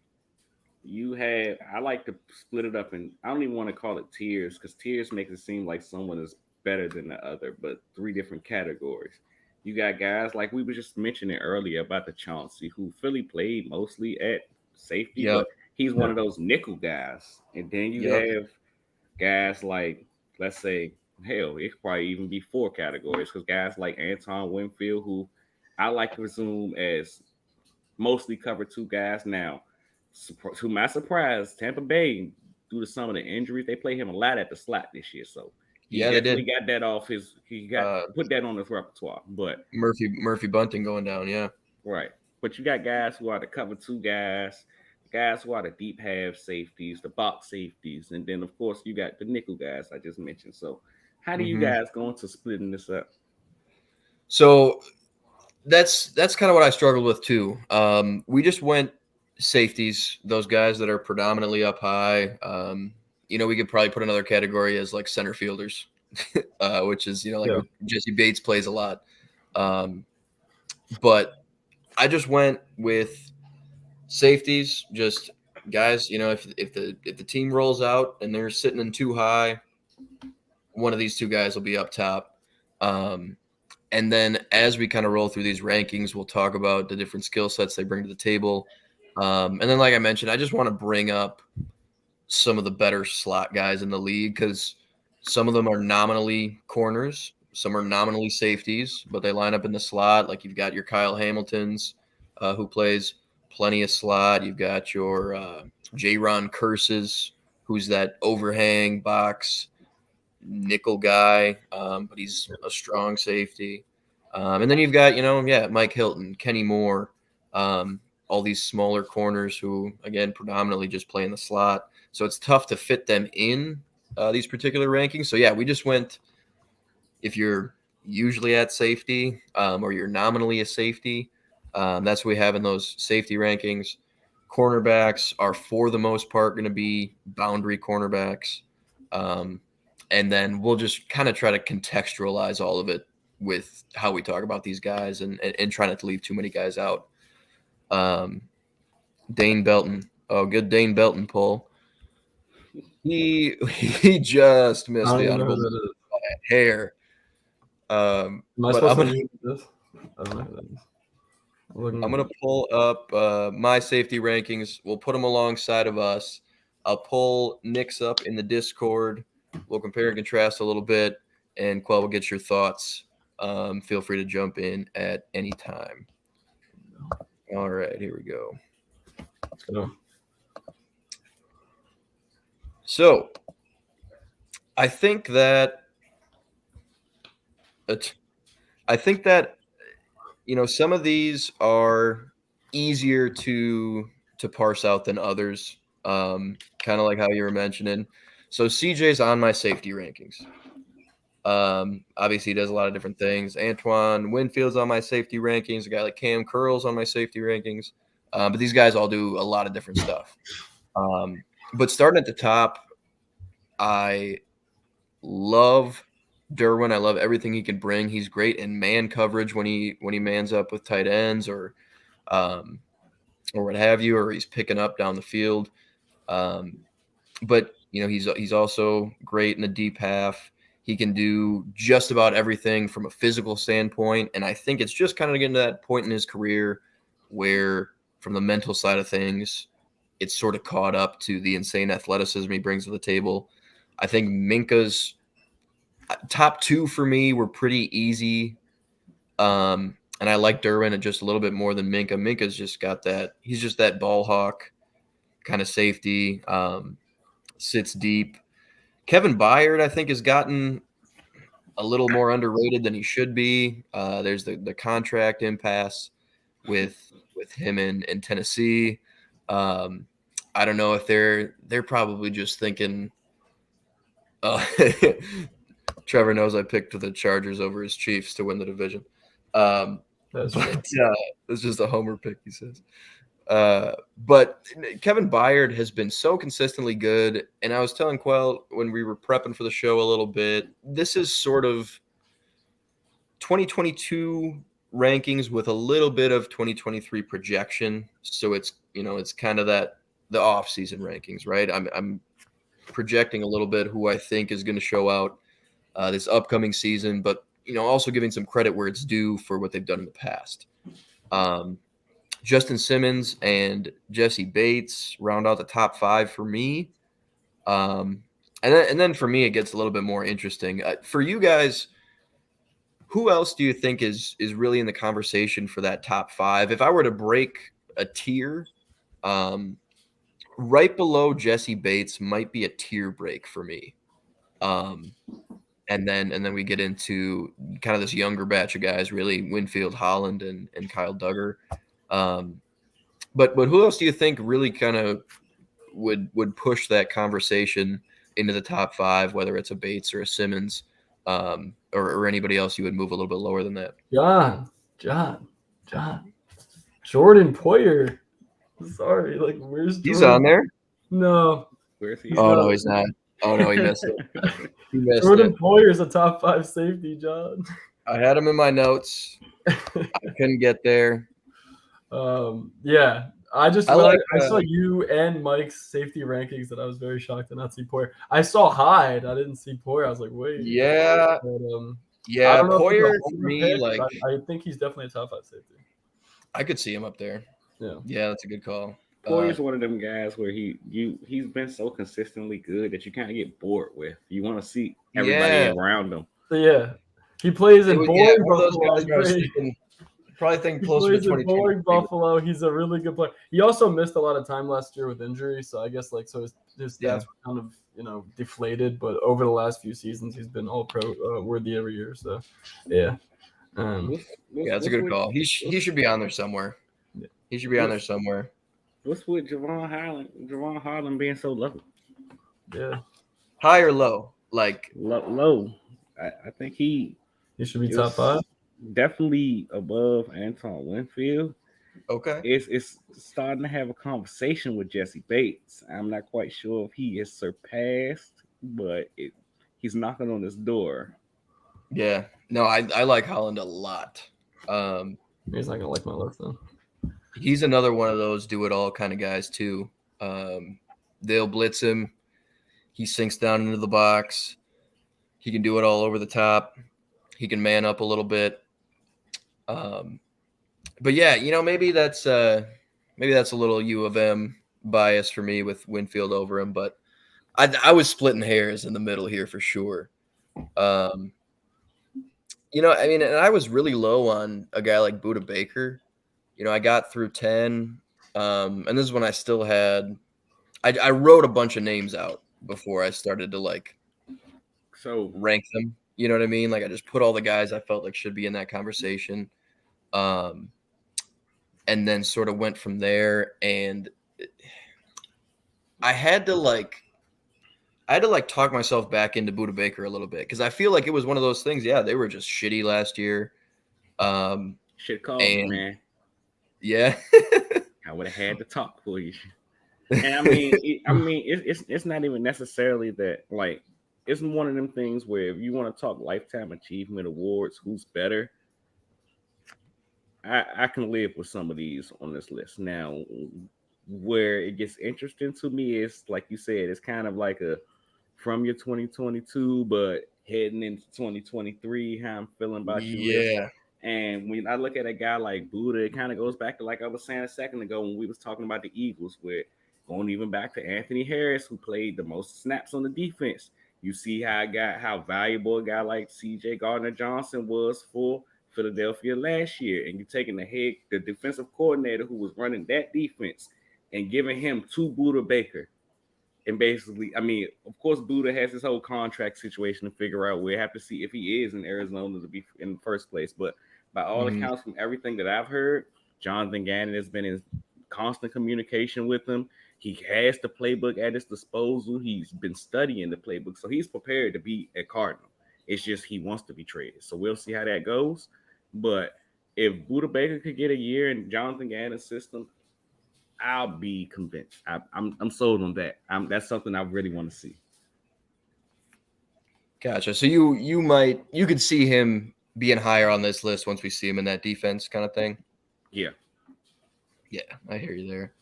S2: I like to split it up, and I don't even want to call it tiers because tiers makes it seem like someone is better than the other, but 3 different categories. You got guys like we were just mentioning earlier about the Chauncey, who Philly played mostly at safety, but he's one of those nickel guys. And then you have guys like, let's say, hell, it could probably even be 4 categories, because guys like Anton Winfield, who I like to assume as mostly cover 2 guys now. To my surprise, Tampa Bay, due to some of the injuries, they play him a lot at the slot this year. So he definitely got that off his. He got put that on his repertoire. But
S1: Murphy Bunting going down,
S2: right. But you got guys who are the cover 2 guys who are the deep half safeties, the box safeties, and then of course you got the nickel guys I just mentioned. So how do you guys go into splitting this up?
S1: So that's kind of what I struggled with too. We just went safeties, those guys that are predominantly up high. We could probably put another category as like center fielders. which is
S3: Yeah.
S1: Jesse Bates plays a lot. But I just went with safeties, just guys. If the team rolls out and they're sitting in too high, one of these two guys will be up top. And then as we kind of roll through these rankings, we'll talk about the different skill sets they bring to the table. And then, like I mentioned, I just want to bring up some of the better slot guys in the league because some of them are nominally corners, some are nominally safeties, but they line up in the slot. Like you've got your Kyle Hamiltons, who plays plenty of slot. You've got your J-Ron Curses, who's that overhang box nickel guy, but he's a strong safety. And then you've got, Mike Hilton, Kenny Moore, all these smaller corners who, again, predominantly just play in the slot. So it's tough to fit them in these particular rankings. So, yeah, we just went if you're usually at safety or you're nominally a safety, that's what we have in those safety rankings. Cornerbacks are, for the most part, going to be boundary cornerbacks. And then we'll just kind of try to contextualize all of it with how we talk about these guys and try not to leave too many guys out. Dane Belton. Oh, good Dane Belton pull. He just missed the honorable hair.
S3: Am I supposed to read this? I don't know who that is.
S1: I'm going to pull up my safety rankings. We'll put them alongside of us. I'll pull Nick's up in the Discord. We'll compare and contrast a little bit, and Quell will get your thoughts. Feel free to jump in at any time. All right, here we go.
S3: Let's go.
S1: So, I think that some of these are easier to parse out than others. Kind of like how you were mentioning. So CJ's on my safety rankings. Obviously, he does a lot of different things. Antoine Winfield's on my safety rankings. A guy like Cam Curl's on my safety rankings. But these guys all do a lot of different stuff. But starting at the top, I love Derwin. I love everything he can bring. He's great in man coverage when he mans up with tight ends or what have you, or he's picking up down the field. But he's also great in the deep half. He can do just about everything from a physical standpoint, and I think it's just kind of getting to that point in his career where, from the mental side of things, it's sort of caught up to the insane athleticism he brings to the table. I think Minka's top two for me were pretty easy. And I like Derwin just a little bit more than Minka. Minka's just got that. He's just that ball hawk kind of safety, sits deep. Kevin Byard, I think, has gotten a little more underrated than he should be. There's the contract impasse with him in Tennessee. I don't know if they're probably just thinking Trevor knows I picked the Chargers over his Chiefs to win the division. It's just a homer pick, he says. But Kevin Byard has been so consistently good. And I was telling Quell when we were prepping for the show a little bit, this is sort of 2022 rankings with a little bit of 2023 projection. So it's kind of the off-season rankings, right? I'm projecting a little bit who I think is going to show out this upcoming season, but also giving some credit where it's due for what they've done in the past. Justin Simmons and Jesse Bates round out the top five for me. And then for me, it gets a little bit more interesting. For you guys, who else do you think is really in the conversation for that top five? If I were to break a tier, right below Jesse Bates might be a tier break for me. And then we get into kind of this younger batch of guys, really Winfield, Holland, and Kyle Duggar. But who else do you think really kind of would push that conversation into the top five, whether it's a Bates or a Simmons, or anybody else you would move a little bit lower than that?
S3: John. Jordan Poyer. Sorry, where's Jordan?
S1: He's on there?
S3: No.
S2: Where's he?
S1: Oh, no, he's not. Oh no, he missed it. He missed
S3: Jordan
S1: it.
S3: Poyer's a top 5 safety, John.
S1: I had him in my notes. I couldn't get there.
S3: Yeah. I saw
S1: like
S3: you and Mike's safety rankings that I was very shocked to not see Poyer. I saw Hyde. I didn't see Poyer. I was like, wait.
S1: yeah,
S3: But, I
S1: yeah.
S3: don't know if
S1: Poyer
S3: it's a
S1: to me,
S3: pick,
S1: like
S3: I think he's definitely a top 5 safety.
S1: I could see him up there.
S3: Yeah.
S1: Yeah, that's a good call.
S2: Poyer's one of them guys where he's been so consistently good that you kind of get bored with. You want to see everybody
S1: Yeah.
S2: around him.
S3: So yeah, he plays in boring
S1: one of those
S3: Buffalo.
S1: guys where I was thinking, probably thinking
S3: He
S1: closer to
S3: plays in
S1: 2023.
S3: boring Buffalo. He's a really good player. He also missed a lot of time last year with injury, so I guess his stats were kind of deflated. But over the last few seasons, he's been all pro worthy every year. So yeah,
S1: Yeah, that's a good call. He should be on there somewhere.
S3: Yeah.
S1: He should be on there somewhere.
S2: What's with Javon Harlan being so low?
S3: Yeah,
S1: high or low? Like
S2: low. I think he
S3: should be top 5.
S2: Definitely above Anton Winfield.
S1: Okay.
S2: It's starting to have a conversation with Jesse Bates. I'm not quite sure if he is surpassed, but he's knocking on his door.
S1: Yeah. No, I like Holland a lot.
S3: He's not gonna like my list then.
S1: He's another one of those do-it-all kind of guys too. They'll blitz him. He sinks down into the box. He can do it all over the top. He can man up a little bit. But yeah, maybe that's a little U of M bias for me with Winfield over him. But I was splitting hairs in the middle here for sure. And I was really low on a guy like Budda Baker. I got through 10, and this is when I still had I wrote a bunch of names out before I started to rank them. You know what I mean? Like I just put all the guys I felt like should be in that conversation, and then sort of went from there. And I had to talk myself back into Budda Baker a little bit because I feel like it was one of those things. Yeah, they were just shitty last year.
S2: Shit called me, man.
S1: Yeah,
S2: I would have had to talk for you. And it's not even necessarily that. Like, it's one of them things where if you want to talk lifetime achievement awards, who's better? I can live with some of these on this list. Now, where it gets interesting to me is, like you said, it's kind of like a from your 2022, but heading into 2023, how I'm feeling about your list. And when I look at a guy like Budda, it kind of goes back to like I was saying a second ago when we was talking about the Eagles, where going even back to Anthony Harris, who played the most snaps on the defense. You see how valuable a guy like C.J. Gardner-Johnson was for Philadelphia last year, and you're taking the defensive coordinator who was running that defense and giving him to Budda Baker. And basically, of course, Budda has his whole contract situation to figure out. We'll have to see if he is in Arizona to be in the first place. But by all accounts, from everything that I've heard, Jonathan Gannon has been in constant communication with him. He has the playbook at his disposal. He's been studying the playbook, so he's prepared to be a Cardinal. It's just he wants to be traded. So we'll see how that goes. But if Budda Baker could get a year in Jonathan Gannon's system, I'll be convinced. I'm sold on that. That's something I really want to see.
S1: Gotcha. So you could see him being higher on this list once we see him in that defense kind of thing.
S2: Yeah.
S1: Yeah, I hear you there.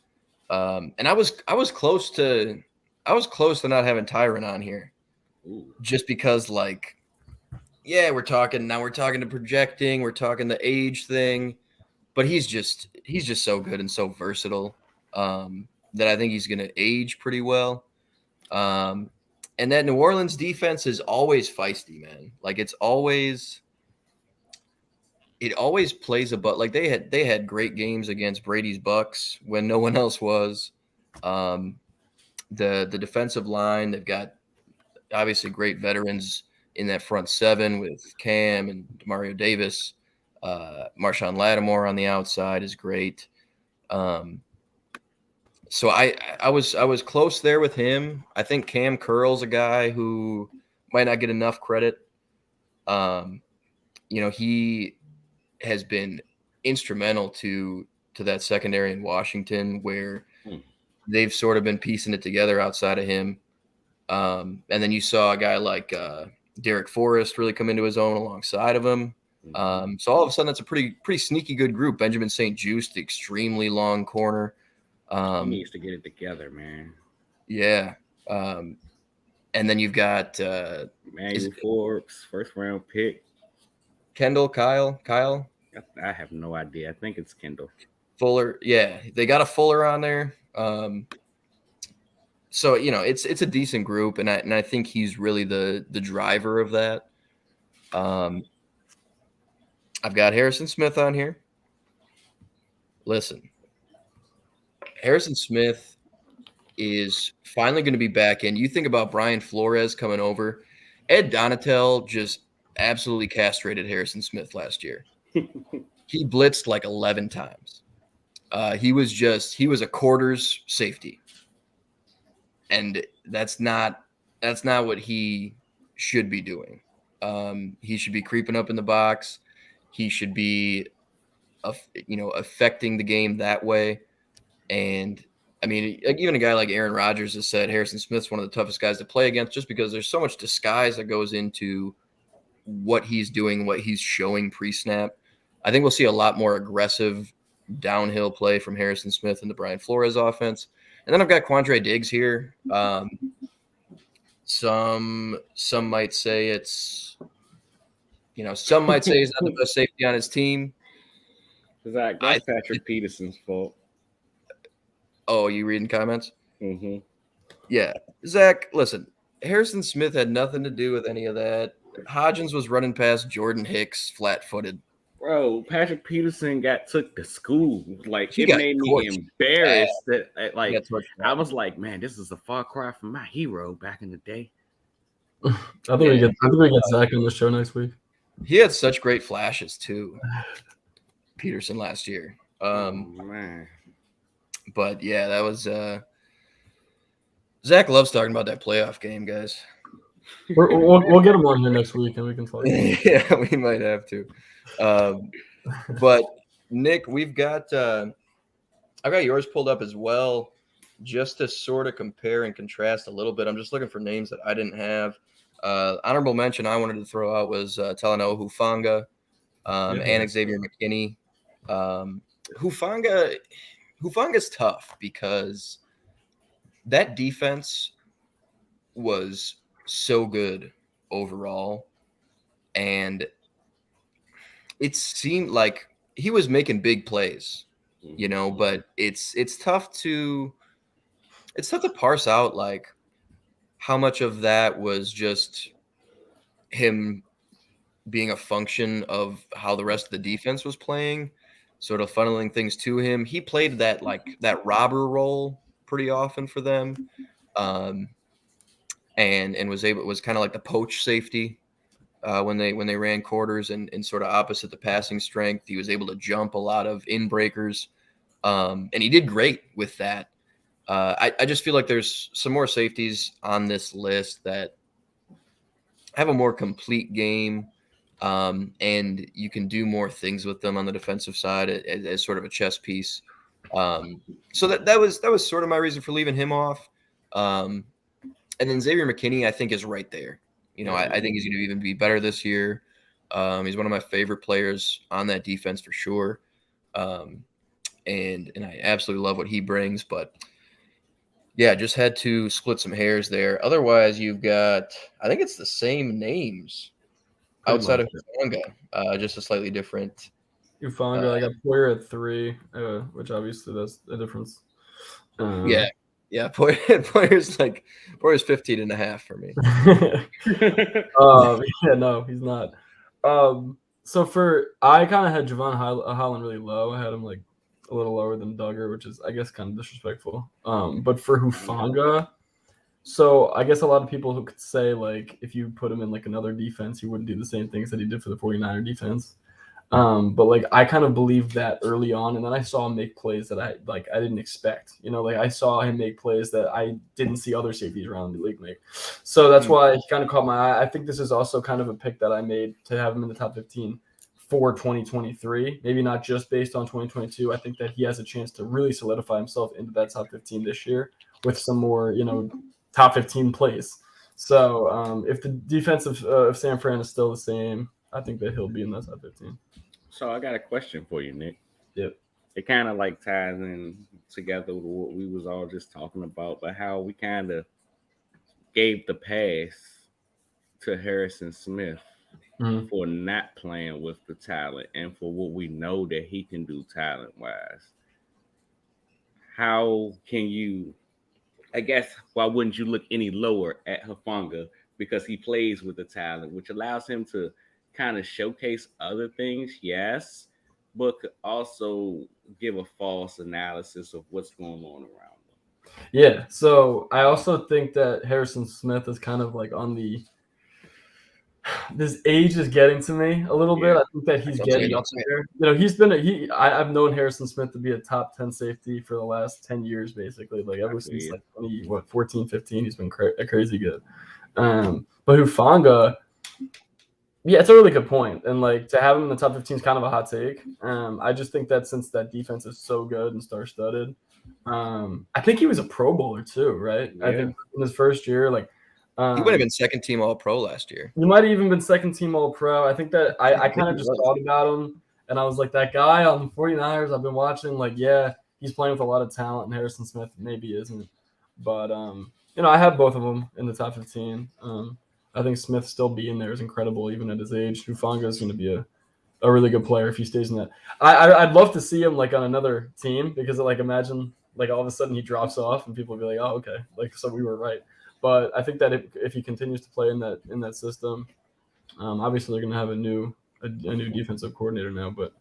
S1: And I was close to not having Tyron on here.
S2: Ooh.
S1: Just because we're talking to projecting, we're talking the age thing, but he's just so good and so versatile that I think he's going to age pretty well. And that New Orleans defense is always feisty, man. Like it always plays like they had great games against Brady's Bucks when no one else was. The defensive line, they've got obviously great veterans in that front seven with Cam and Demario Davis. Marshawn Lattimore on the outside is great. So I was close there with him. I think Cam Curl's a guy who might not get enough credit. He has been instrumental to that secondary in Washington where they've sort of been piecing it together outside of him. And then you saw a guy like Derek Forrest really come into his own alongside of him. So all of a sudden, that's a pretty sneaky good group. Benjamin St. Juste, the extremely long corner.
S2: He needs to get it together, man.
S1: Yeah. And then you've got
S2: Manuel Forbes, first round pick.
S1: Kyle.
S2: I have no idea. I think it's Kendall.
S1: Fuller. Yeah, they got a Fuller on there. So it's a decent group, and I think he's really the driver of that. I've got Harrison Smith on here. Listen, Harrison Smith is finally going to be back in. You think about Brian Flores coming over. Ed Donatel just absolutely castrated Harrison Smith last year. He blitzed like 11 times. He was a quarters safety. And that's not what he should be doing. He should be creeping up in the box. He should be, affecting the game that way. And I mean, even a guy like Aaron Rodgers has said Harrison Smith's one of the toughest guys to play against, just because there's so much disguise that goes into what he's doing, what he's showing pre-snap. I think we'll see a lot more aggressive downhill play from Harrison Smith in the Brian Flores offense. And then I've got Quandre Diggs here. Some might say some might say he's not the best safety on his team.
S2: That's Patrick Peterson's fault.
S1: Oh, you reading comments?
S2: Mm-hmm.
S1: Yeah. Zach, listen, Harrison Smith had nothing to do with any of that. Hodgins was running past Jordan Hicks flat-footed.
S2: Bro, Patrick Peterson took to school. Like, it made me embarrassed that I was like, man, this is a far cry from my hero back in the day.
S3: I think we get Zach on the show next week.
S1: He had such great flashes too, Peterson last year.
S2: Man.
S1: But yeah, that was Zach loves talking about that playoff game, guys.
S3: We'll get him on here next week and we can talk.
S1: Yeah, we might have to. But Nick, we've got I've got yours pulled up as well, just to sort of compare and contrast a little bit. I'm just looking for names that I didn't have. Honorable mention I wanted to throw out was Talanoa Hufanga and Xavier McKinney. Hufanga's tough because that defense was so good overall, and it seemed like he was making big plays, but it's tough to parse out like how much of that was just him being a function of how the rest of the defense was playing, sort of funneling things to him. He played that robber role pretty often for them, and was kind of like the poach safety when they ran quarters and sort of opposite the passing strength. He was able to jump a lot of in breakers, and he did great with that. I just feel like there's some more safeties on this list that have a more complete game, and you can do more things with them on the defensive side as sort of a chess piece. So that was sort of my reason for leaving him off. And then Xavier McKinney, I think, is right there. I think he's going to even be better this year. He's one of my favorite players on that defense for sure. And I absolutely love what he brings, but yeah, just had to split some hairs there. Otherwise, you've got, I think it's the same names outside of Hufanga, just a slightly different.
S3: Hufanga, I got Poyer at 3, which obviously that's a difference.
S1: Yeah, Poyer's 15.5 for me.
S3: Yeah, no, he's not. So I kind of had Javon Holland really low. I had him like a little lower than Duggar, which is, I guess, kind of disrespectful. But for Hufanga, so I guess a lot of people who could say, like, if you put him in like another defense, he wouldn't do the same things that he did for the 49er defense. But like I kind of believed that early on, and then I saw him make plays that I didn't expect. I saw him make plays that I didn't see other safeties around the league make. So that's why he kind of caught my eye. I think this is also kind of a pick that I made to have him in the top 15 for 2023. Maybe not just based on 2022. I think that he has a chance to really solidify himself into that top 15 this year with some more, top 15 place. So if the defense of San Fran is still the same, I think that he'll be in that top 15.
S2: So I got a question for you, Nick.
S3: Yep.
S2: It kind of like ties in together with what we was all just talking about, but how we kind of gave the pass to Harrison Smith
S3: Mhm.
S2: for not playing with the talent and for what we know that he can do talent wise. How can you, I guess, why wouldn't you look any lower at Hufanga because he plays with the talent, which allows him to kind of showcase other things, yes, but could also give a false analysis of what's going on around them.
S3: Yeah. So I also think that Harrison Smith is kind of like on the this age is getting to me a little bit.
S2: Yeah.
S3: I think that he's
S1: Don't say it,
S3: getting up
S1: don't say it.
S3: there. I've known Harrison Smith to be a top 10 safety for the last 10 years, basically. Like ever since like 14, 15, he's been crazy good. But Hufanga, yeah, it's a really good point. And like to have him in the top 15 is kind of a hot take. I just think that since that defense is so good and star studded, I think he was a Pro Bowler too, right? I think in his first year, like
S1: He would have been second team All Pro last year.
S3: he might have even been second team All Pro. I think that I kind of just thought about him and I was like, that guy on the 49ers I've been watching, like, yeah, he's playing with a lot of talent, and Harrison Smith maybe isn't. But I have both of them in the top 15. I think Smith still being there is incredible, even at his age. Hufanga is going to be a really good player if he stays in that. I'd love to see him like on another team because like imagine like all of a sudden he drops off and people will be like, oh, okay, like so we were right. But I think that if he continues to play in that system, obviously they're going to have a new defensive coordinator now. But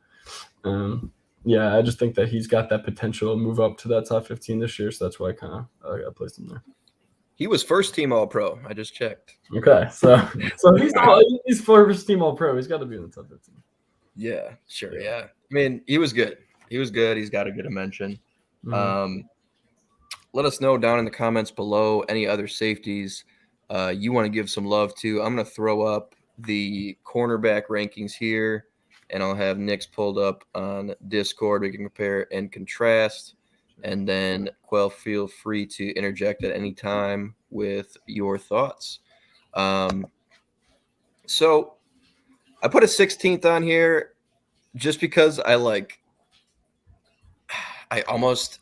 S3: yeah, I just think that he's got that potential to move up to that top 15 this year. So that's why I placed him there.
S1: He was first team All Pro. I just checked.
S3: Okay, so he's first team All Pro. He's got to be in the top 15.
S1: Yeah, sure. Yeah. I mean, he was good. He's got a good mention.
S3: Mm-hmm.
S1: Let us know down in the comments below any other safeties you want to give some love to. I'm going to throw up the cornerback rankings here, and I'll have Nick's pulled up on Discord. We can compare and contrast. And then, Quell, feel free to interject at any time with your thoughts. So I put a 16th on here just because I almost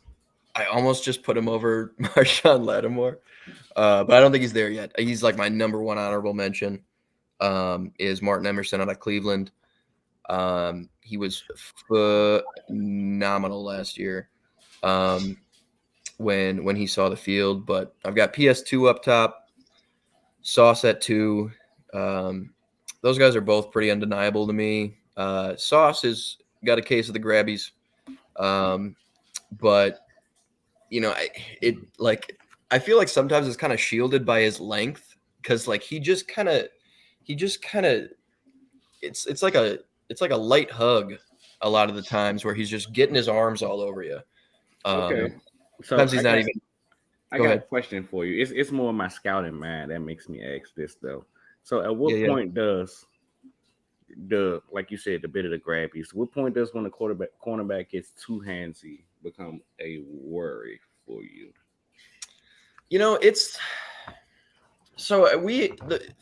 S1: just put him over Marshawn Lattimore, but I don't think he's there yet. He's like my number one honorable mention is Martin Emerson out of Cleveland. He was phenomenal last year when he saw the field. But I've got PS2 up top, Sauce at 2. Those guys are both pretty undeniable to me. Sauce has got a case of the grabbies, but I feel like sometimes it's kind of shielded by his length because like he just kind of it's like a light hug a lot of the times where he's just getting his arms all over you.
S2: Okay, so
S1: sometimes he's not even.
S2: I got a question for you. It's more my scouting mind that makes me ask this though. So at what point does like you said, the bit of the grabbies, what point does when the cornerback gets too handsy become a worry for you?
S1: It's so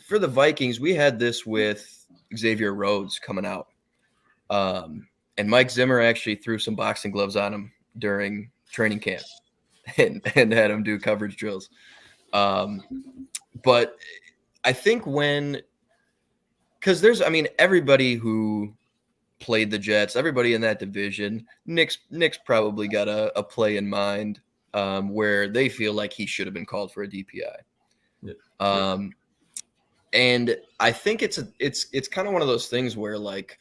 S1: for the Vikings, we had this with Xavier Rhodes coming out. And Mike Zimmer actually threw some boxing gloves on him during training camp and had him do coverage drills. But I think because everybody who played the Jets, everybody in that division, Nick's probably got a play in mind where they feel like he should have been called for a DPI. Yeah. And I think it's kind of one of those things where like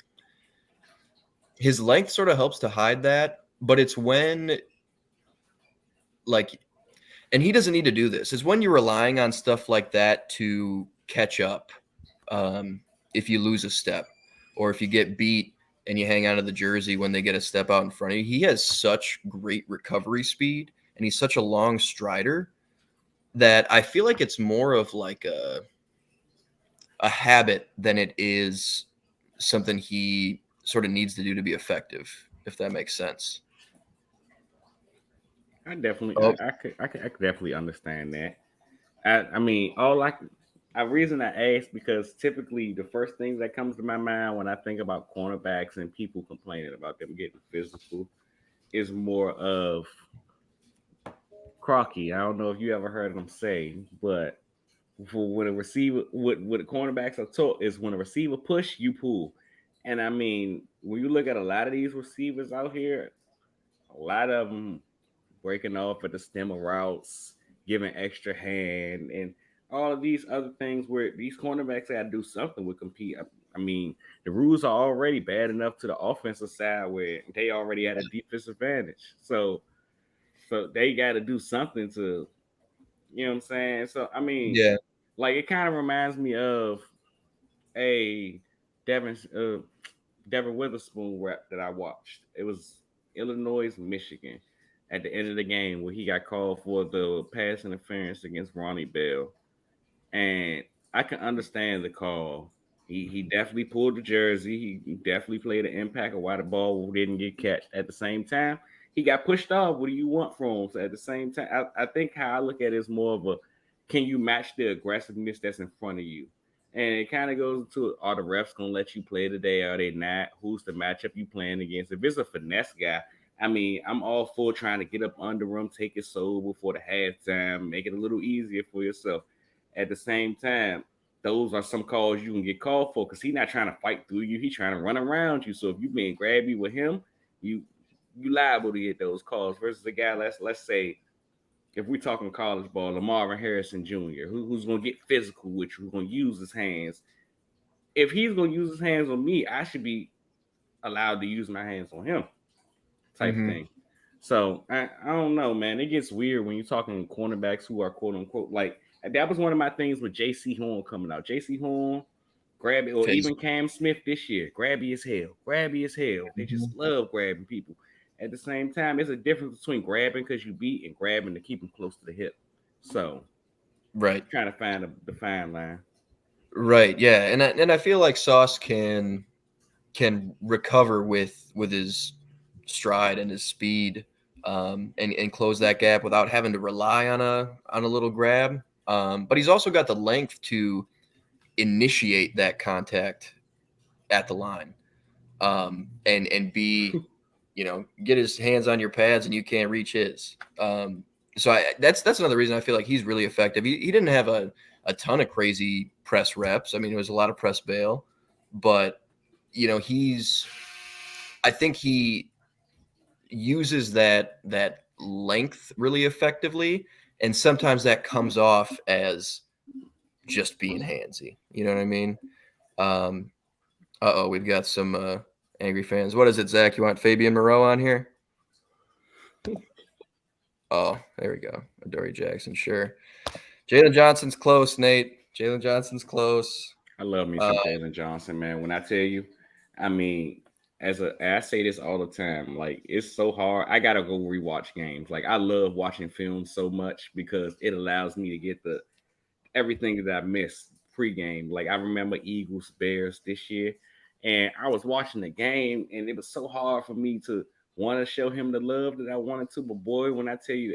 S1: his length sort of helps to hide that, but it's when like, and he doesn't need to do this, is when you're relying on stuff like that to catch up. If you lose a step or if you get beat and you hang out of the jersey when they get a step out in front of you, he has such great recovery speed and he's such a long strider that I feel like it's more of like a habit than it is something he sort of needs to do to be effective, if that makes sense.
S2: I definitely, I could definitely understand that. I mean, a reason I ask because typically the first thing that comes to my mind when I think about cornerbacks and people complaining about them getting physical is more of Crocky. I don't know if you ever heard them say, but for when a receiver, what the cornerbacks are taught is when a receiver push, you pull. And I mean, when you look at a lot of these receivers out here, a lot of them breaking off at the stem of routes, giving extra hand, and all of these other things where these cornerbacks got to do something with compete. I mean, the rules are already bad enough to the offensive side where they already had a defensive advantage. So they got to do something to, you know what I'm saying? So I mean,
S1: Yeah.
S2: like it kind of reminds me of a Devin Devin Witherspoon rap that I watched. It was Illinois, Michigan at the end of the game where he got called for the pass interference against Ronnie Bell. And I can understand the call. He definitely pulled the jersey. He definitely played an impact of why the ball didn't get catch. At the same time, he got pushed off. What do you want from him? So at the same time, I think how I look at it is more of a can you match the aggressiveness that's in front of you? And it kind of goes to are the refs gonna let you play today? Are they not? Who's the matchup you playing against? If it's a finesse guy, I mean, I'm all for trying to get up under him, take it sober before the halftime, make it a little easier for yourself. At the same time, those are some calls you can get called for because he's not trying to fight through you. He's trying to run around you. So if you being grabby with him, you you liable to get those calls versus a guy. Let's say if we're talking college ball, Lamar Harrison Jr., who's going to get physical with you, who's going to use his hands. If he's going to use his hands on me, I should be allowed to use my hands on him, type
S1: Mm-hmm.
S2: thing. So I don't know, man. It gets weird when you're talking cornerbacks who are quote unquote like that was one of my things with J.C. Horn coming out. J.C. Horn, grabby, or even
S1: Physical.
S2: Cam Smith this year, grabby as hell, grabby as hell. They
S1: Mhm.
S2: just love grabbing people. At the same time, there's a difference between grabbing because you beat and grabbing to keep them close to the hip. So
S1: Right.
S2: trying to find the fine line.
S1: Right. Yeah. And I feel like Sauce can recover with his stride and his speed, and close that gap without having to rely on a little grab. But he's also got the length to initiate that contact at the line, and be, get his hands on your pads and you can't reach his. So that's another reason I feel like he's really effective. He didn't have a ton of crazy press reps. I mean, it was a lot of press bail, but he's I think he uses that length really effectively, and sometimes that comes off as just being handsy. You know what I mean? Um, we've got some angry fans. What is it, Zach? You want Fabian Moreau on here? Oh, there we go. Adoree Jackson, sure. Jalen Johnson's close, Nate. Jalen Johnson's close.
S2: I love me
S1: Uh,
S2: some Jalen Johnson, man. When I tell you, I mean, I say this all the time, like it's so hard. I gotta go rewatch games. Like I love watching films so much because it allows me to get the everything that I missed pregame. Like I remember Eagles Bears this year, and I was watching the game, and it was so hard for me to want to show him the love that I wanted to. But boy, when I tell you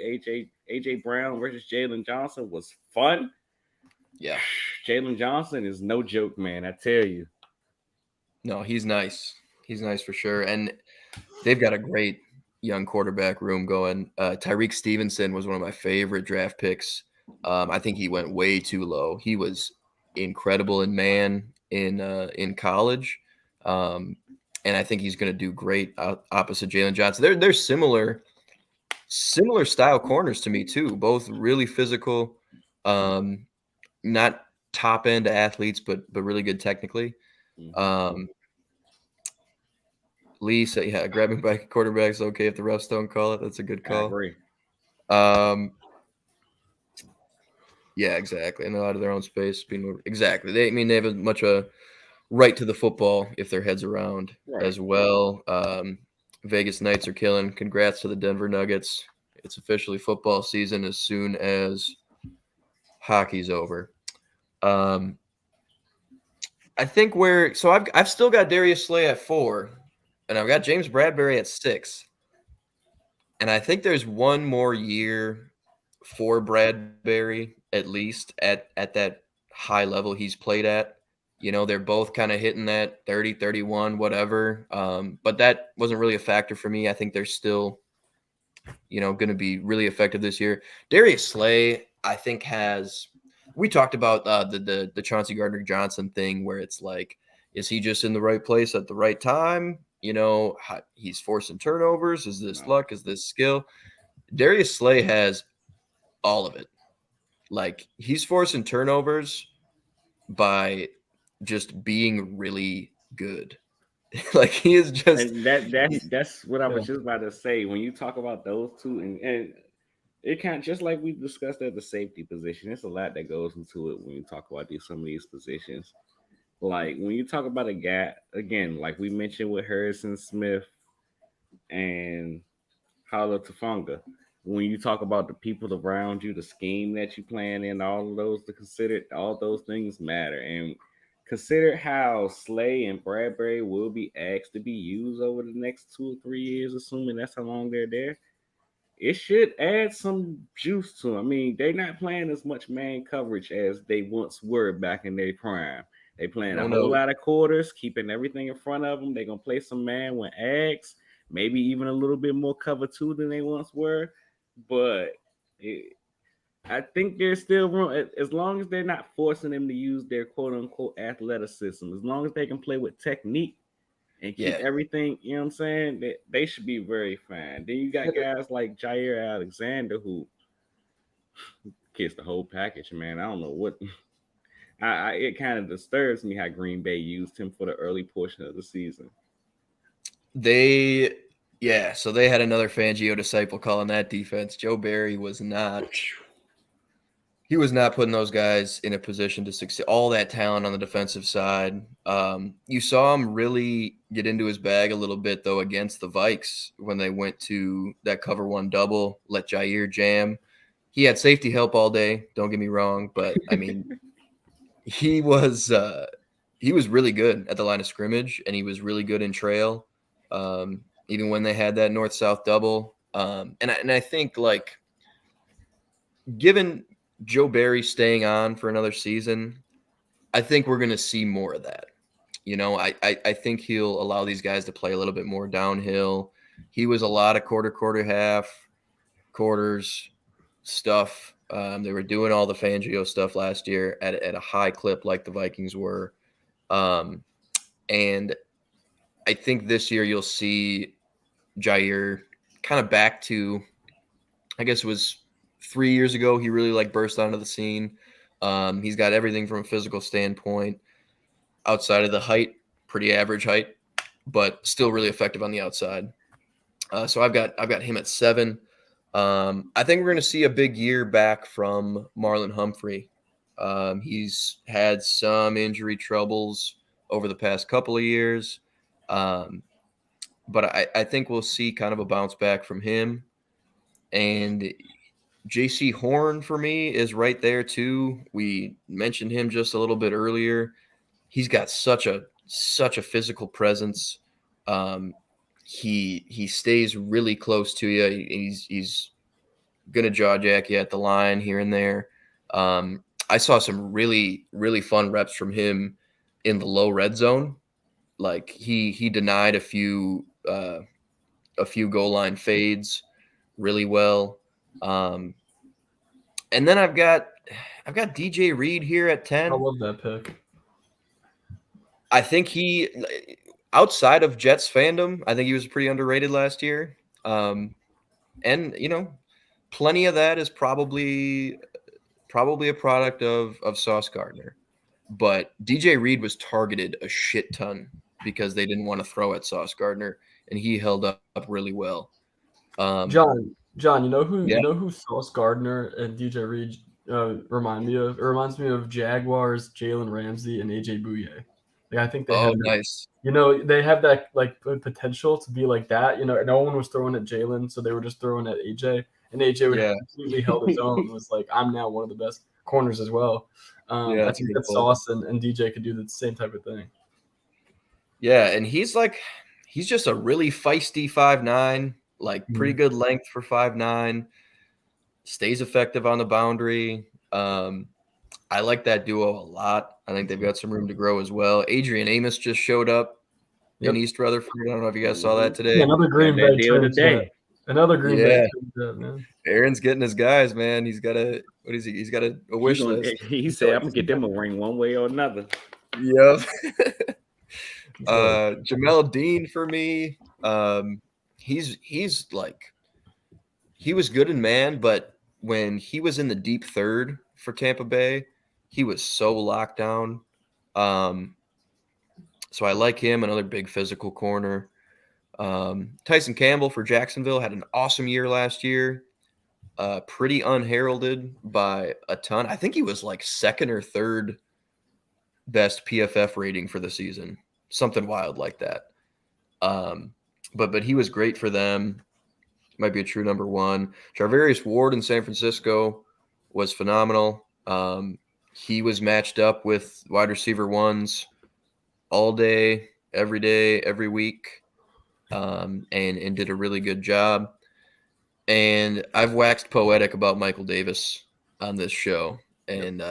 S2: AJ Brown versus Jalen Johnson was fun.
S1: yeah.
S2: Jalen Johnson is no joke, man. I tell you.
S1: No, he's nice. He's nice for sure. And they've got a great young quarterback room going. Tyreek Stevenson was one of my favorite draft picks. I think he went way too low. He was incredible in man in college, and I think he's going to do great opposite Jalen Johnson. They're similar style corners to me too. Both really physical, um, not top end athletes, but really good technically.
S2: Mhm.
S1: Um, Lee said, "Yeah, grabbing back a quarterback is okay if the refs don't call it. That's a good
S2: I
S1: call."
S2: agree.
S1: Um, yeah, exactly. And they're out of their own space. Exactly. They have as much a right to the football if their heads around
S2: Right.
S1: as well. Vegas Knights are killing. Congrats to the Denver Nuggets. It's officially football season as soon as hockey's over. Um, I think I've still got Darius Slay at 4, and I've got James Bradbury at 6. And I think there's one more year for Bradbury, at least at that high level he's played at. They're both kind of hitting that 30, 31, whatever. But that wasn't really a factor for me. I think they're still, going to be really effective this year. Darius Slay, I think, we talked about the Chauncey Gardner-Johnson thing where it's like, is he just in the right place at the right time? He's forcing turnovers. Is this luck? Is this skill? Darius Slay has all of it. Like, he's forcing turnovers by just being really good. Like, he is just,
S2: and that's what I was just about to say. When you talk about those two, and it kind of just like we discussed at the safety position, it's a lot that goes into it when you talk about some of these positions. Like when you talk about a guy again, like we mentioned with Harrison Smith and Hala Tafanga, when you talk about the people around you, the scheme that you plan in, all of those to consider, all those things matter. And consider how Slay and Bradbury will be asked to be used over the next 2 or 3 years, assuming that's how long they're there. It should add some juice to them. I mean, they're not playing as much man coverage as they once were back in their prime. They playing a whole lot of quarters, keeping everything in front of them. They're gonna play some man when asked, maybe even a little bit more cover two than they once were. But I think there's still room as long as they're not forcing them to use their quote unquote athleticism. As long as they can play with technique and keep everything, you know what I'm saying? They should be very fine. Then you got guys like Jair Alexander who gets the whole package, man. I don't know what. It kind of disturbs me how Green Bay used him for the early portion of the season.
S1: So they had another Fangio disciple calling that defense. Joe Barry was not. He was not putting those guys in a position to succeed. All that talent on the defensive side. You saw him really get into his bag a little bit, though, against the Vikes when they went to that cover one double, let Jair jam. He had safety help all day, don't get me wrong, but, I mean, he was really good at the line of scrimmage, and he was really good in trail, even when they had that north-south double. And I think, like, given – Joe Barry staying on for another season, I think we're going to see more of that. I think he'll allow these guys to play a little bit more downhill. He was a lot of quarter, half, quarters stuff. They were doing all the Fangio stuff last year at a high clip like the Vikings were. And I think this year you'll see Jair kind of back to, I guess it was 3 years ago, he really burst onto the scene. He's got everything from a physical standpoint. Outside of the height, pretty average height, but still really effective on the outside. So I've got him at 7. I think we're going to see a big year back from Marlon Humphrey. He's had some injury troubles over the past couple of years, but I think we'll see kind of a bounce back from him. And JC Horn for me is right there too. We mentioned him just a little bit earlier. He's got such a physical presence. He stays really close to you. He's gonna jaw jack you at the line here and there. I saw some really, really fun reps from him in the low red zone. Like he denied a few goal line fades really well. And then I've got DJ Reed here at 10.
S3: I love that pick.
S1: I think he, outside of Jets fandom, I think he was pretty underrated last year. And plenty of that is probably a product of Sauce Gardner. But DJ Reed was targeted a shit ton because they didn't want to throw at Sauce Gardner, and he held up really well.
S3: John, you know who Sauce Gardner and DJ Reed remind me of? It reminds me of Jaguars, Jalen Ramsey, and AJ Bouye. Like, I think they have
S1: nice.
S3: They have that potential to be like that. No one was throwing at Jalen, so they were just throwing at AJ, and AJ would completely held his own and was like, I'm now one of the best corners as well. I think that Sauce and DJ could do the same type of thing.
S1: Yeah, and he's just a really feisty 5'9", pretty good length for 5'9". stays effective on the boundary. I like that duo a lot. I think they've got some room to grow as well. Adrian Amos just showed up in East Rutherford. I don't know if you guys saw that today.
S3: Yeah, another Green
S2: Got that
S3: Bay
S2: deal
S3: trade
S2: today.
S3: jet. Another Green Bay trade jet, man.
S1: Aaron's getting his guys, man. He's got a what is he? He's got a wish list.
S2: He said, "I'm gonna get them a ring one way or another."
S1: Yep. Jamel Dean for me. He's like he was good in man, but when he was in the deep third for Tampa Bay, he was so locked down. So I like him, another big physical corner. Tyson Campbell for Jacksonville had an awesome year last year. Pretty unheralded by a ton. I think he was like second or third best PFF rating for the season, something wild like that. But he was great for them. Might be a true number one. Charvarius Ward in San Francisco was phenomenal. He was matched up with wide receiver ones all day, every week, and did a really good job. And I've waxed poetic about Michael Davis on this show, and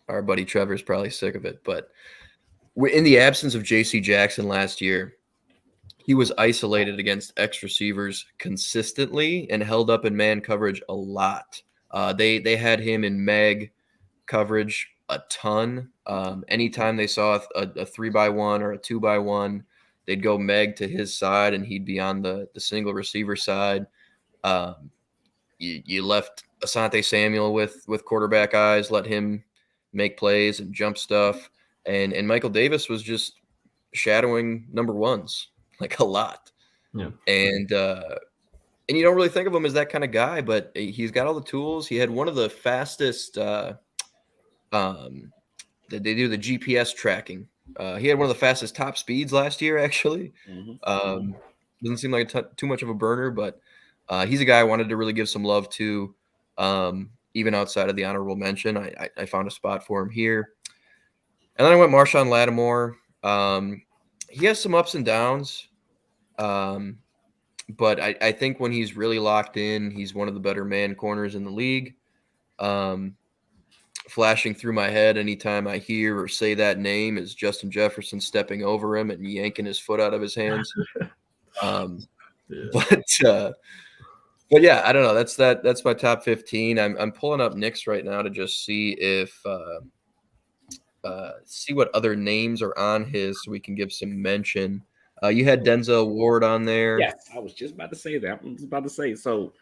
S1: our buddy Trevor's probably sick of it. But in the absence of J.C. Jackson last year, he was isolated against X receivers consistently and held up in man coverage a lot. They had him in mag coverage a ton. Anytime they saw a 3x1 or a 2x1, they'd go Meg to his side and he'd be on the single receiver side. You left Asante Samuel with quarterback eyes, let him make plays and jump stuff. And Michael Davis was just shadowing number ones like a lot.
S3: Yeah.
S1: And you don't really think of him as that kind of guy, but he's got all the tools. He had one of the fastest they do the GPS tracking. He had one of the fastest top speeds last year, actually.
S2: Mm-hmm.
S1: Doesn't seem like too much of a burner, but he's a guy I wanted to really give some love to, even outside of the honorable mention. I found a spot for him here. And then I went Marshawn Lattimore. He has some ups and downs, but I think when he's really locked in, he's one of the better man corners in the league. Flashing through my head anytime I hear or say that name is Justin Jefferson stepping over him and yanking his foot out of his hands. But yeah, I don't know. That's my top 15. I'm pulling up Nick's right now to just see if see what other names are on his so we can give some mention. You had Denzel Ward on there.
S2: Yes, I was just about to say that. I was about to say so.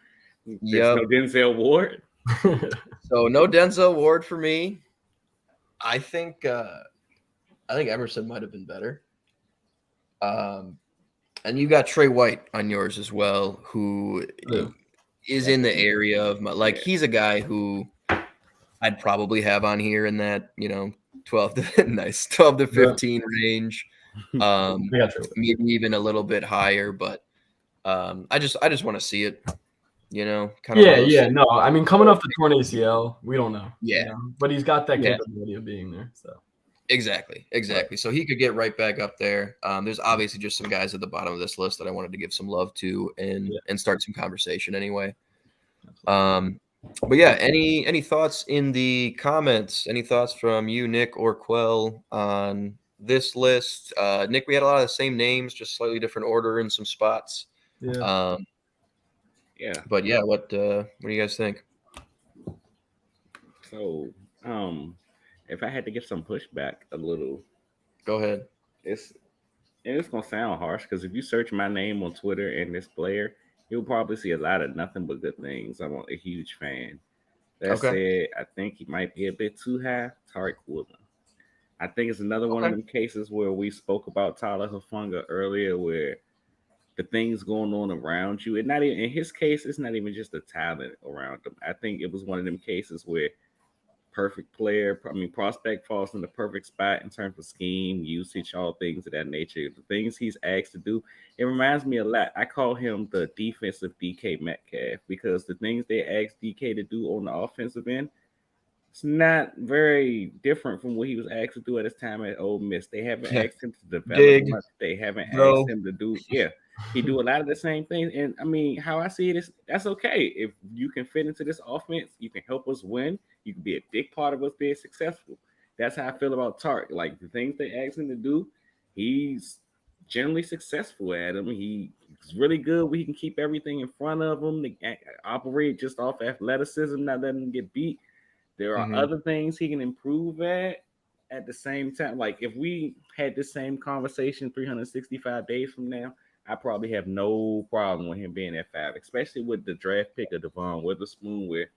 S2: There's no Denzel Ward.
S1: So no Denzel Ward for me. I think Emerson might have been better. And you got Trey White on yours as well, who is in the area of my he's a guy who I'd probably have on here in that 12 to 15 range. Maybe even a little bit higher, but I just want to see it. No.
S3: I mean, coming off the torn ACL, we don't know.
S1: Yeah,
S3: but he's got that capability of being there. So
S1: exactly. Right. So he could get right back up there. There's obviously just some guys at the bottom of this list that I wanted to give some love to and start some conversation anyway. But yeah, any thoughts in the comments? Any thoughts from you, Nick or Quell, on this list? Nick, we had a lot of the same names, just slightly different order in some spots.
S3: Yeah.
S1: But yeah, what do you guys think?
S2: So, if I had to give some pushback a little,
S1: go ahead.
S2: It's gonna sound harsh because if you search my name on Twitter and this player, you'll probably see a lot of nothing but good things. I'm a huge fan. That said, I think he might be a bit too high. Tariq Woolen. I think it's another one of them cases where we spoke about Tyler Hufanga earlier, where the things going on around you, and not even in his case, it's not even just the talent around him. I think it was one of them cases where prospect falls in the perfect spot in terms of scheme, usage, all things of that nature. The things he's asked to do, it reminds me a lot. I call him the defensive DK Metcalf because the things they asked DK to do on the offensive end, it's not very different from what he was asked to do at his time at Ole Miss. They haven't asked him to develop much. They haven't asked him to do, He do a lot of the same things, and I mean, how I see it is that's okay. If you can fit into this offense, you can help us win. You can be a big part of us being successful. That's how I feel about Tark. Like the things they ask him to do, he's generally successful at them. He's really good where he can keep everything in front of him. They operate just off athleticism, not letting him get beat. There are
S1: Mhm.
S2: other things he can improve at the same time. Like if we had the same conversation 365 days from now, I probably have no problem with him being at 5, especially with the draft pick of Devon Witherspoon, where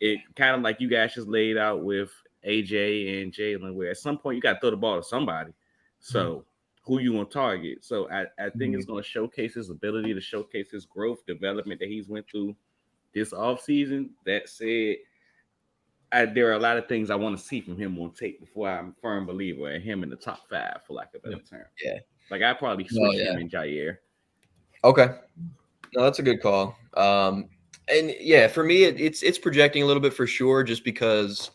S2: it kind of like you guys just laid out with AJ and Jalen, where at some point you got to throw the ball to somebody. So who you want to target? So I think
S1: Mhm.
S2: it's going to showcase his ability to showcase his growth, development that he's went through this offseason. That said, there are a lot of things I want to see from him on tape before I'm a firm believer in him in the top 5, for lack of a better
S3: Yep.
S2: term.
S1: Yeah.
S2: Like I probably
S1: No,
S2: switch
S1: yeah.
S2: him and Jair.
S1: Okay. No, that's a good call. And yeah, for me, it's projecting a little bit for sure, just because,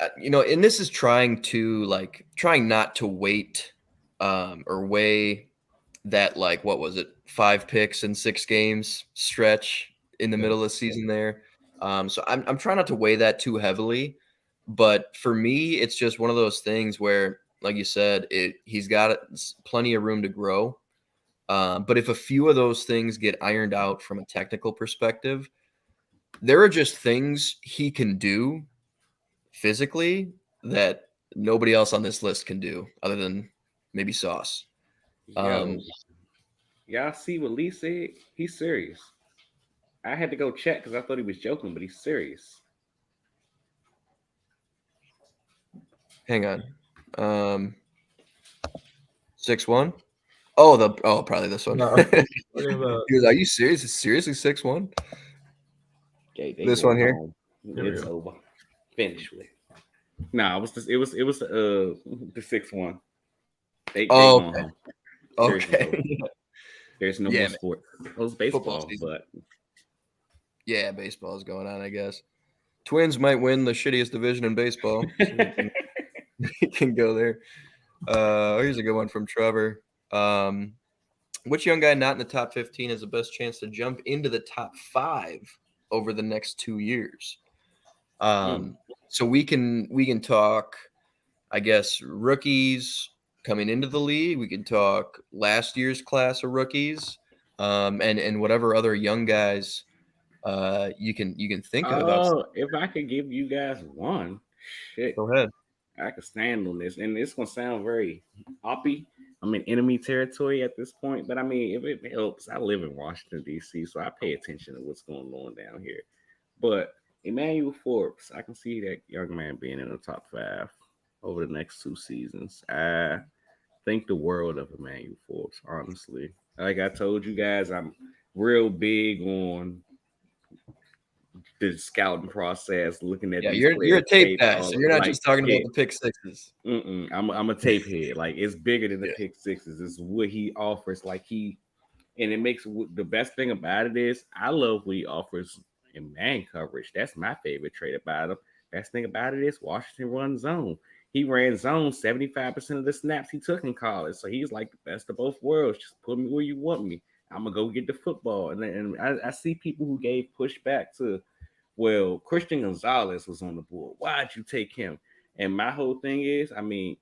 S1: and this is trying not to wait, or weigh that, like, what was it, 5 picks in 6 games stretch in the
S3: Yeah.
S1: middle of the season there. So I'm trying not to weigh that too heavily, but for me, it's just one of those things where, like you said, he's got plenty of room to grow. But if a few of those things get ironed out from a technical perspective, there are just things he can do physically that nobody else on this list can do, other than maybe Sauce.
S2: Yo,
S1: Um,
S2: y'all see what Lee said? He's serious. I had to go check because I thought he was joking, but he's serious.
S1: Hang on. 6'1"? Probably this one.
S3: No, talking about.
S1: He goes, "Are you serious? It's seriously 6'1"?
S2: Okay, they
S1: This
S2: going
S1: one here.
S2: home.
S3: Here we
S2: It's
S3: go.
S2: over. Finish with. Nah, it was the 6-1. They
S1: Oh,
S2: going home. Series is
S1: okay.
S2: over. There's no
S1: Yeah,
S2: more
S1: man.
S2: sport. It was
S1: Football
S2: baseball,
S1: season.
S2: but
S1: Yeah, baseball is going on, I guess. Twins might win the shittiest division in baseball, so we can go there. Here's a good one from Trevor. Which young guy not in the top 15 has the best chance to jump into the top 5 over the next 2 years?
S2: mm.
S1: So we can talk, I guess, rookies coming into the league. We can talk last year's class of rookies, and whatever other young guys you can think of outside.
S2: Oh, if I could give you guys one, shit,
S1: Go ahead.
S2: I could stand on this, and it's gonna sound very oppy. I'm in enemy territory at this point, but I mean, if it helps, I live in Washington D.C., so I pay attention to what's going on down here. But Emmanuel Forbes, I can see that young man being in the top 5 over the next 2 seasons. I think the world of Emmanuel Forbes, honestly. Like I told you guys, I'm real big on the scouting process, looking at
S1: Yeah,
S2: these
S1: you're
S2: players'
S1: a tape
S2: tape,
S1: guy, so
S2: all
S1: you're not
S2: like
S1: just talking about
S2: yeah.
S1: the pick sixes.
S2: I'm a tape head. Like it's bigger than the
S1: Yeah.
S2: pick sixes. It's what he offers. Like and it makes the best thing about it is I love what he offers in man coverage. That's my favorite trait about him. Best thing about it is Washington runs zone. He ran zone 75% of the snaps he took in college. So he's like the best of both worlds. Just put me where you want me. I'm gonna go get the football. And I see people who gave pushback to, well, Christian Gonzalez was on the board. Why'd you take him? And my whole thing is, I mean,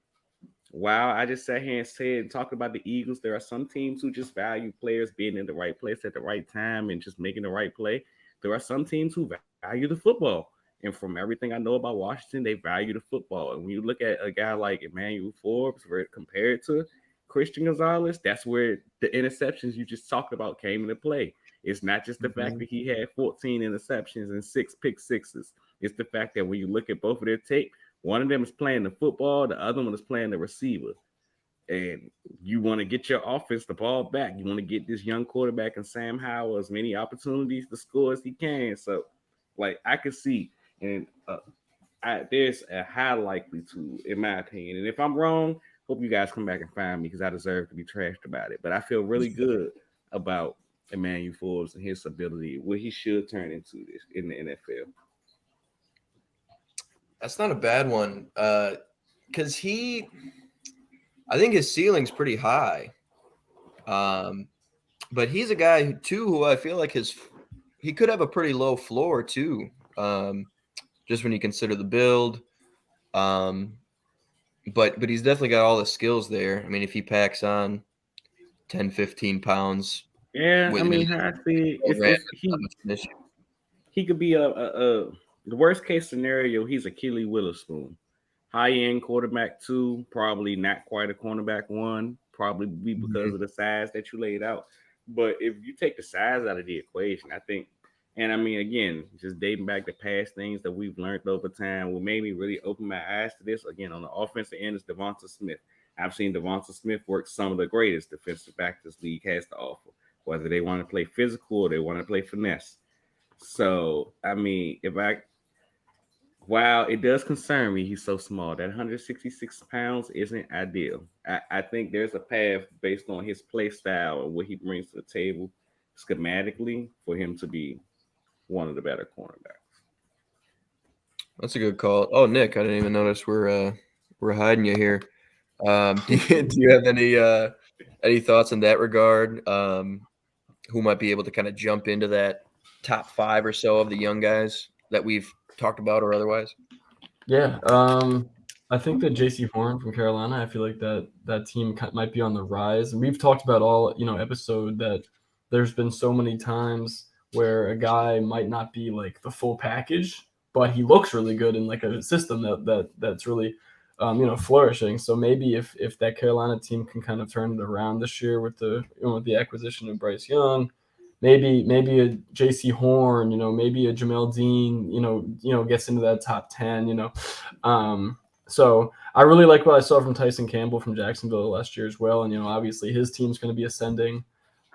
S2: wow, I just sat here and said and talked about the Eagles. There are some teams who just value players being in the right place at the right time and just making the right play. There are some teams who value the football. And from everything I know about Washington, they value the football. And when you look at a guy like Emmanuel Forbes, where compared to Christian Gonzalez, that's where the interceptions you just talked about came into play. It's not just the fact
S1: Mhm.
S2: that he had 14 interceptions and 6 pick sixes. It's the fact that when you look at both of their tape, one of them is playing the football, the other one is playing the receiver. And you want to get your offense the ball back. You want to get this young quarterback and Sam Howell as many opportunities to score as he can. So, like, I can see, and there's a high likelihood, in my opinion. And if I'm wrong, hope you guys come back and find me because I deserve to be trashed about it. But I feel really good about Emmanuel Forbes and his ability, what he should turn into this in the NFL.
S1: That's not a bad one, because he I think his ceiling's pretty high. But he's a guy who I feel like he could have a pretty low floor too. Just when you consider the build. But he's definitely got all the skills there. I mean, if he packs on 10, 15 pounds
S2: Yeah, I
S1: with
S2: mean, I see,
S1: it's
S2: it's
S1: not much of an issue.
S2: he could be a the worst case scenario. He's a Keely Witherspoon, high end quarterback two, probably not quite a cornerback one, probably be because of the size that you laid out. But if you take the size out of the equation, I think, and I mean, again, just dating back to past things that we've learned over time, what made me really open my eyes to this again on the offensive end is Devonta Smith. I've seen Devonta Smith work some of the greatest defensive backs this league has to offer, whether they want to play physical or they want to play finesse. So, I mean, if I while it does concern me, he's so small. That 166 pounds isn't ideal. I think there's a path based on his play style and what he brings to the table schematically for him to be one of the better cornerbacks.
S1: That's a good call. Oh, Nick, I didn't even notice we're hiding you here. Do you have any thoughts in that regard? Who might be able to kind of jump into that top 5 or so of the young guys that we've talked about or otherwise?
S3: Yeah, I think that J.C. Horn from Carolina. I feel like that team might be on the rise, and we've talked about all episode that there's been so many times where a guy might not be like the full package, but he looks really good in like a system that's really flourishing. So maybe if that Carolina team can kind of turn it around this year with with the acquisition of Bryce Young, maybe a J.C. Horn, maybe a Jamel Dean, gets into that top 10, So I really like what I saw from Tyson Campbell from Jacksonville last year as well, and obviously his team's going to be ascending.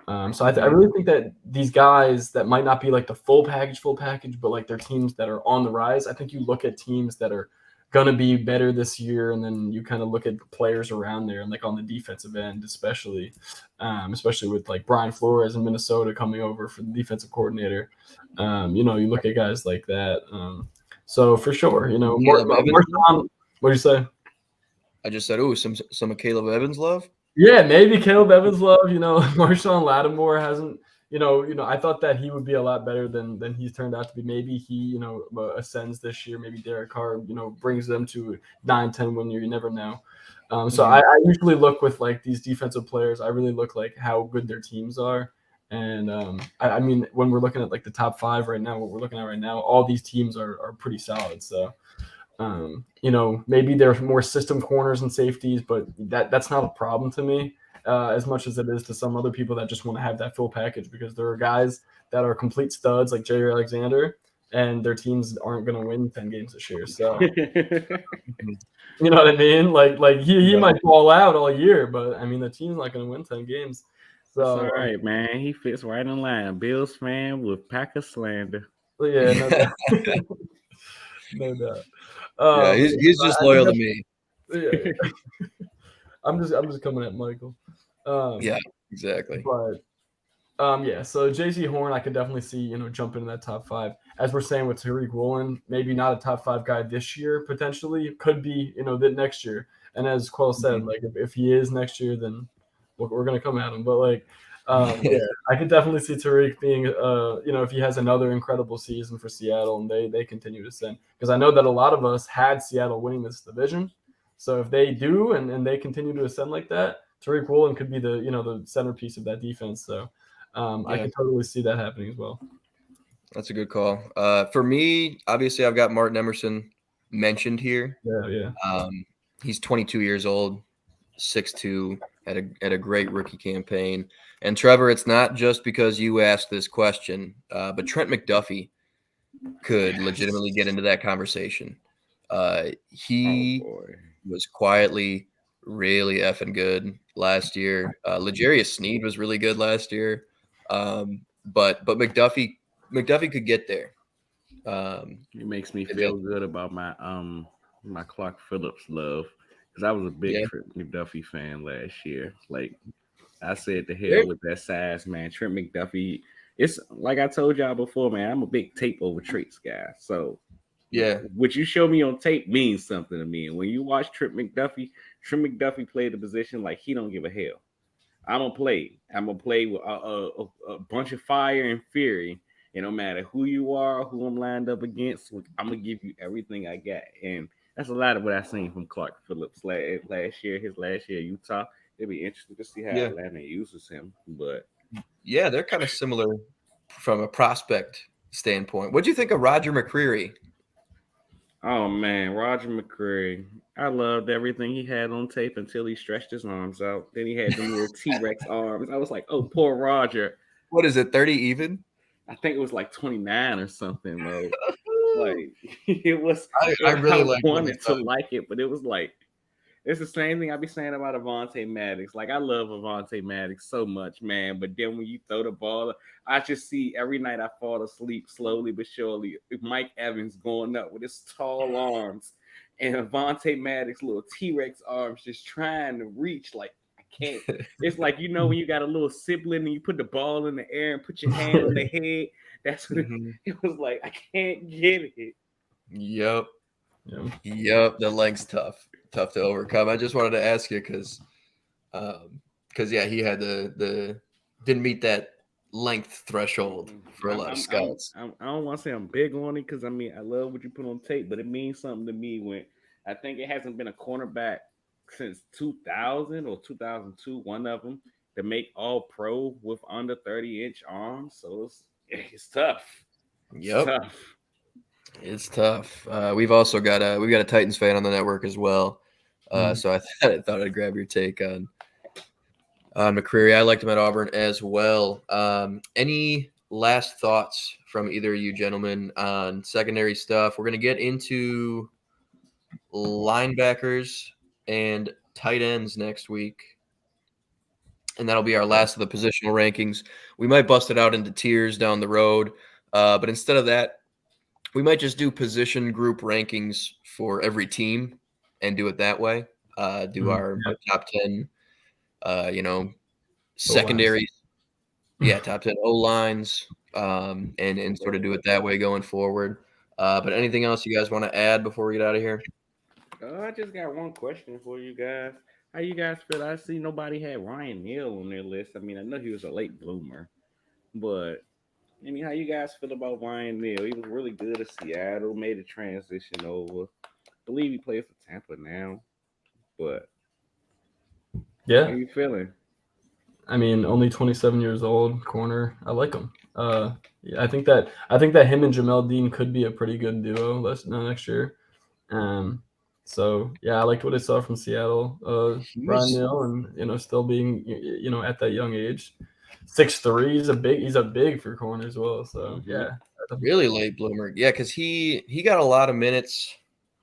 S3: So I really think that these guys that might not be like the full package, but like they're teams that are on the rise. I think you look at teams that are going to be better this year, and then you kind of look at players around there, and like on the defensive end, especially with like Brian Flores in Minnesota coming over for the defensive coordinator. You look at guys like that. So for sure,
S1: Caleb Evans?
S3: what do you say?
S1: I just said, some of Caleb Evans love.
S3: Yeah, maybe Caleb Evans love. Marshawn Lattimore hasn't. I thought that he would be a lot better than he's turned out to be. Maybe he, ascends this year. Maybe Derek Carr, brings them to 9-10 win year. You never know. So I usually look with like these defensive players. I really look like how good their teams are. And I mean, when we're looking at like the top 5 right now, what we're looking at right now, all these teams are pretty solid. So. Maybe there's more system corners and safeties, but that's not a problem to me as much as it is to some other people that just want to have that full package, because there are guys that are complete studs like Jair Alexander, and their teams aren't going to win 10 games this year. So, you know what I mean? Like he might fall out all year, but I mean, the team's not going to win 10 games. So,
S2: That's all right, man. He fits right in line. Bills fan with Packer slander.
S3: Yeah, no doubt. No doubt.
S1: Yeah, he's just loyal to me.
S3: Yeah. I'm just coming at Michael.
S1: Yeah, exactly.
S3: But yeah, so JC Horn, I could definitely see jump into that top 5. As we're saying with Tariq Woolen, maybe not a top 5 guy this year, potentially could be that next year. And as Quell said, like if he is next year, then we're gonna come at him. But like, yeah, I could definitely see Tariq being, if he has another incredible season for Seattle and they continue to ascend, because I know that a lot of us had Seattle winning this division. So if they do and they continue to ascend like that, Tariq Woolen could be the centerpiece of that defense. So I can totally see that happening as well.
S1: That's a good call. For me, obviously, I've got Martin Emerson mentioned here.
S3: Yeah.
S1: He's 22 years old, 6'2", had a great rookie campaign. And Trevor, it's not just because you asked this question, but Trent McDuffie could legitimately get into that conversation. He was quietly really effing good last year. L'Jarius Sneed was really good last year. But McDuffie could get there.
S2: It makes me feel good about my Clark Phillips love, because I was a big Trent McDuffie fan last year. Like I said, to hell with that size, man. Trent McDuffie. It's like I told y'all before, man. I'm a big tape over traits guy. So
S1: Yeah.
S2: What you show me on tape means something to me. And when you watch Trent McDuffie played the position like he don't give a hell. I'm gonna play. I'm gonna play with a bunch of fire and fury. And no matter who you are, who I'm lined up against, I'm gonna give you everything I got. And that's a lot of what I seen from Clark Phillips last year. His last year at Utah. It'll be interesting to see how
S1: Yeah.
S2: Atlanta uses him. But
S1: Yeah, they're kind of similar from a prospect standpoint. What do you think of Roger McCreary?
S2: oh man, Roger McCreary. I loved everything he had on tape until he stretched his arms out. Then he had the little T-Rex arms. I was like, oh, poor Roger.
S1: What is it, 30 even?
S2: I think it was like 29 or something, though. Like it was,
S1: I really
S2: I
S1: like what
S2: wanted
S1: he's
S2: to
S1: done.
S2: like it, but it was like it's the same thing I be saying about Avonte Maddox. Like I love Avonte Maddox so much, man. But then when you throw the ball, I just see every night I fall asleep slowly but surely. Mike Evans going up with his tall arms, and Avonte Maddox little T-Rex arms just trying to reach. Like I can't. It's like when you got a little sibling and you put the ball in the air and put your hand on the head. That's what it was like. I can't get it.
S1: Yep.
S3: Yeah.
S1: Yep. The length's tough to overcome. I just wanted to ask you because yeah, he had the didn't meet that length threshold for a lot of scouts.
S2: I don't want to say I'm big on it because I mean I love what you put on tape, but it means something to me when I think it hasn't been a cornerback since 2000 or 2002, one of them to make all pro with under 30-inch arms. So it's tough.
S1: Yep.
S2: It's tough.
S1: It's tough. We've also got a Titans fan on the network as well. So I thought I'd grab your take on McCreary. I liked him at Auburn as well. Any last thoughts from either of you gentlemen on secondary stuff? We're going to get into linebackers and tight ends next week. And that'll be our last of the positional rankings. We might bust it out into tiers down the road. But instead of that, we might just do position group rankings for every team and do it that way. Do our top 10, secondaries. Yeah, top 10 O-lines, and sort of do it that way going forward. But anything else you guys want to add before we get out of here?
S2: I just got one question for you guys. How you guys feel? I see nobody had Ryan Neal on their list. I mean, I know he was a late bloomer, but I mean, how you guys feel about Ryan Neal? He was really good at Seattle, made a transition over. I believe he plays for Tampa now, but
S3: Yeah.
S2: how you feeling?
S3: I mean, only 27 years old, corner. I like him. Yeah, I think that him and Jamel Dean could be a pretty good duo next year. So yeah, I liked what I saw from Seattle. Ryan Neal, and still being at that young age, 6'3". He's a big for corner as well. So yeah,
S1: really late bloomer. Yeah, because he got a lot of minutes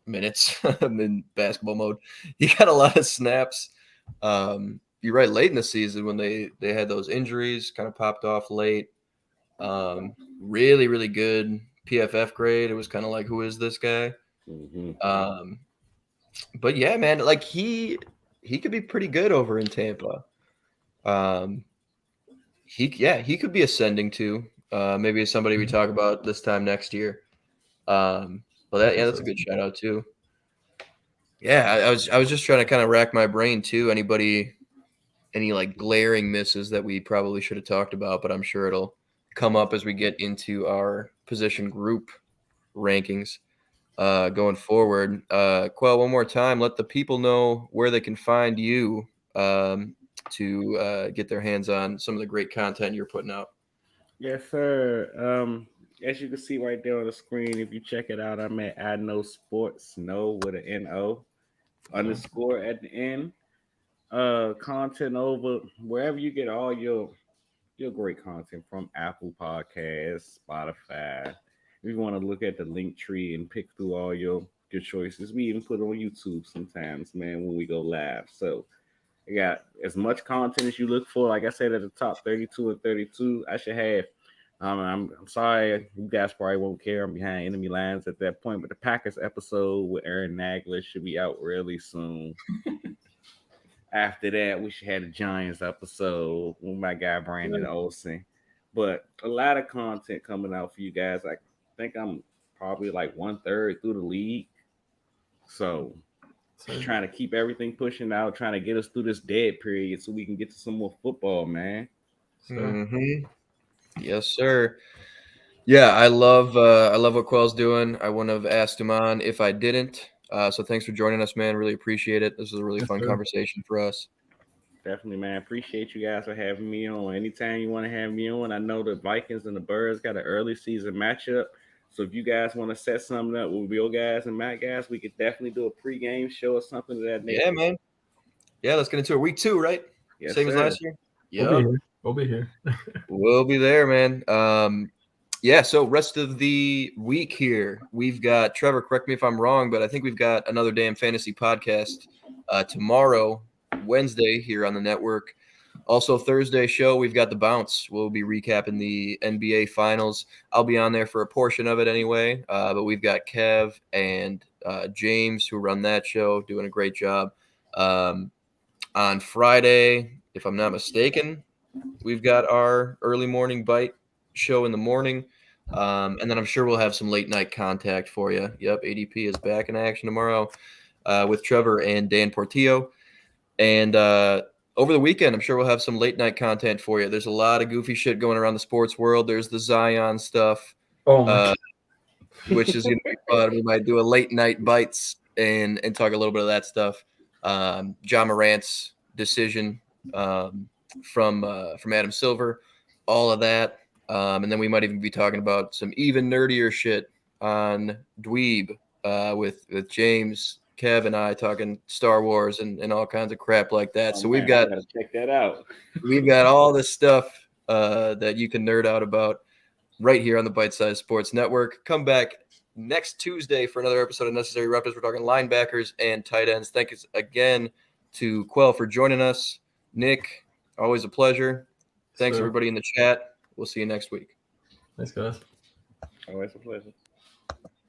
S1: in basketball mode. He got a lot of snaps. You're right, late in the season when they had those injuries, kind of popped off late. Really, really good PFF grade. It was kind of like, who is this guy? But yeah, man, like he could be pretty good over in Tampa. He could be ascending too. Maybe somebody we talk about this time next year. But that's a good shout out too. Yeah, I was just trying to kind of rack my brain too. Any like glaring misses that we probably should have talked about, but I'm sure it'll come up as we get into our position group rankings going forward. Quell, one more time, let the people know where they can find you to get their hands on some of the great content you're putting out.
S2: Yes, sir. As you can see right there on the screen, if you check it out, I'm at I Know Sports, no with an N-O _ at the end. Content over wherever you get all your great content from Apple Podcasts, Spotify. If you want to look at the link tree and pick through all your choices, we even put it on YouTube sometimes, man, when we go live. So I got as much content as you look for. Like I said, at the top 32 and 32, I should have. I'm sorry, you guys probably won't care. I'm behind enemy lines at that point, but the Packers episode with Aaron Nagler should be out really soon. After that, we should have the Giants episode with my guy Brandon Olsen. But a lot of content coming out for you guys. I think I'm probably like 1/3 through the league. So just trying to keep everything pushing out, trying to get us through this dead period so we can get to some more football, man.
S1: Mm-hmm. Yes, sir. Yeah, I love what Quell's doing. I wouldn't have asked him on if I didn't. So thanks for joining us, man. Really appreciate it. This was a really fun conversation for us.
S2: Definitely, man. Appreciate you guys for having me on. Anytime you want to have me on, I know the Vikings and the Birds got an early season matchup. So if you guys want to set something up with Will guys and Matt guys, we could definitely do a pregame show or something of that nature.
S1: Yeah, man. Yeah, let's get into it. Week 2, right?
S2: Yes,
S1: Same as last year.
S3: Yeah, we'll be here.
S1: We'll be there, man. Yeah, so rest of the week here, we've got Trevor, correct me if I'm wrong, but I think we've got another damn fantasy podcast tomorrow, Wednesday, here on the network. Also, Thursday show, we've got The Bounce. We'll be recapping the NBA Finals. I'll be on there for a portion of it anyway, but we've got Kev and James who run that show doing a great job. On Friday, if I'm not mistaken, we've got our early morning bite show in the morning. And then I'm sure we'll have some late night contact for you. Yep, ADP is back in action tomorrow with Trevor and Dan Portillo. And over the weekend, I'm sure we'll have some late night content for you. There's a lot of goofy shit going around the sports world. There's the Zion stuff, which is going to be fun. We might do a late night bites and talk a little bit of that stuff. John Morant's decision from Adam Silver, all of that. And then we might even be talking about some even nerdier shit on Dweeb with James, Kev, and I talking Star Wars and all kinds of crap like that. So we've got
S2: to check that out.
S1: We've got all this stuff that you can nerd out about right here on the Bite Size Sports Network. Come back next Tuesday for another episode of Necessary Roughness. We're talking linebackers and tight ends. Thank you again to Quell for joining us. Nick, always a pleasure. Thanks, everybody in the chat. We'll see you next week.
S3: Thanks, guys.
S2: Always a pleasure.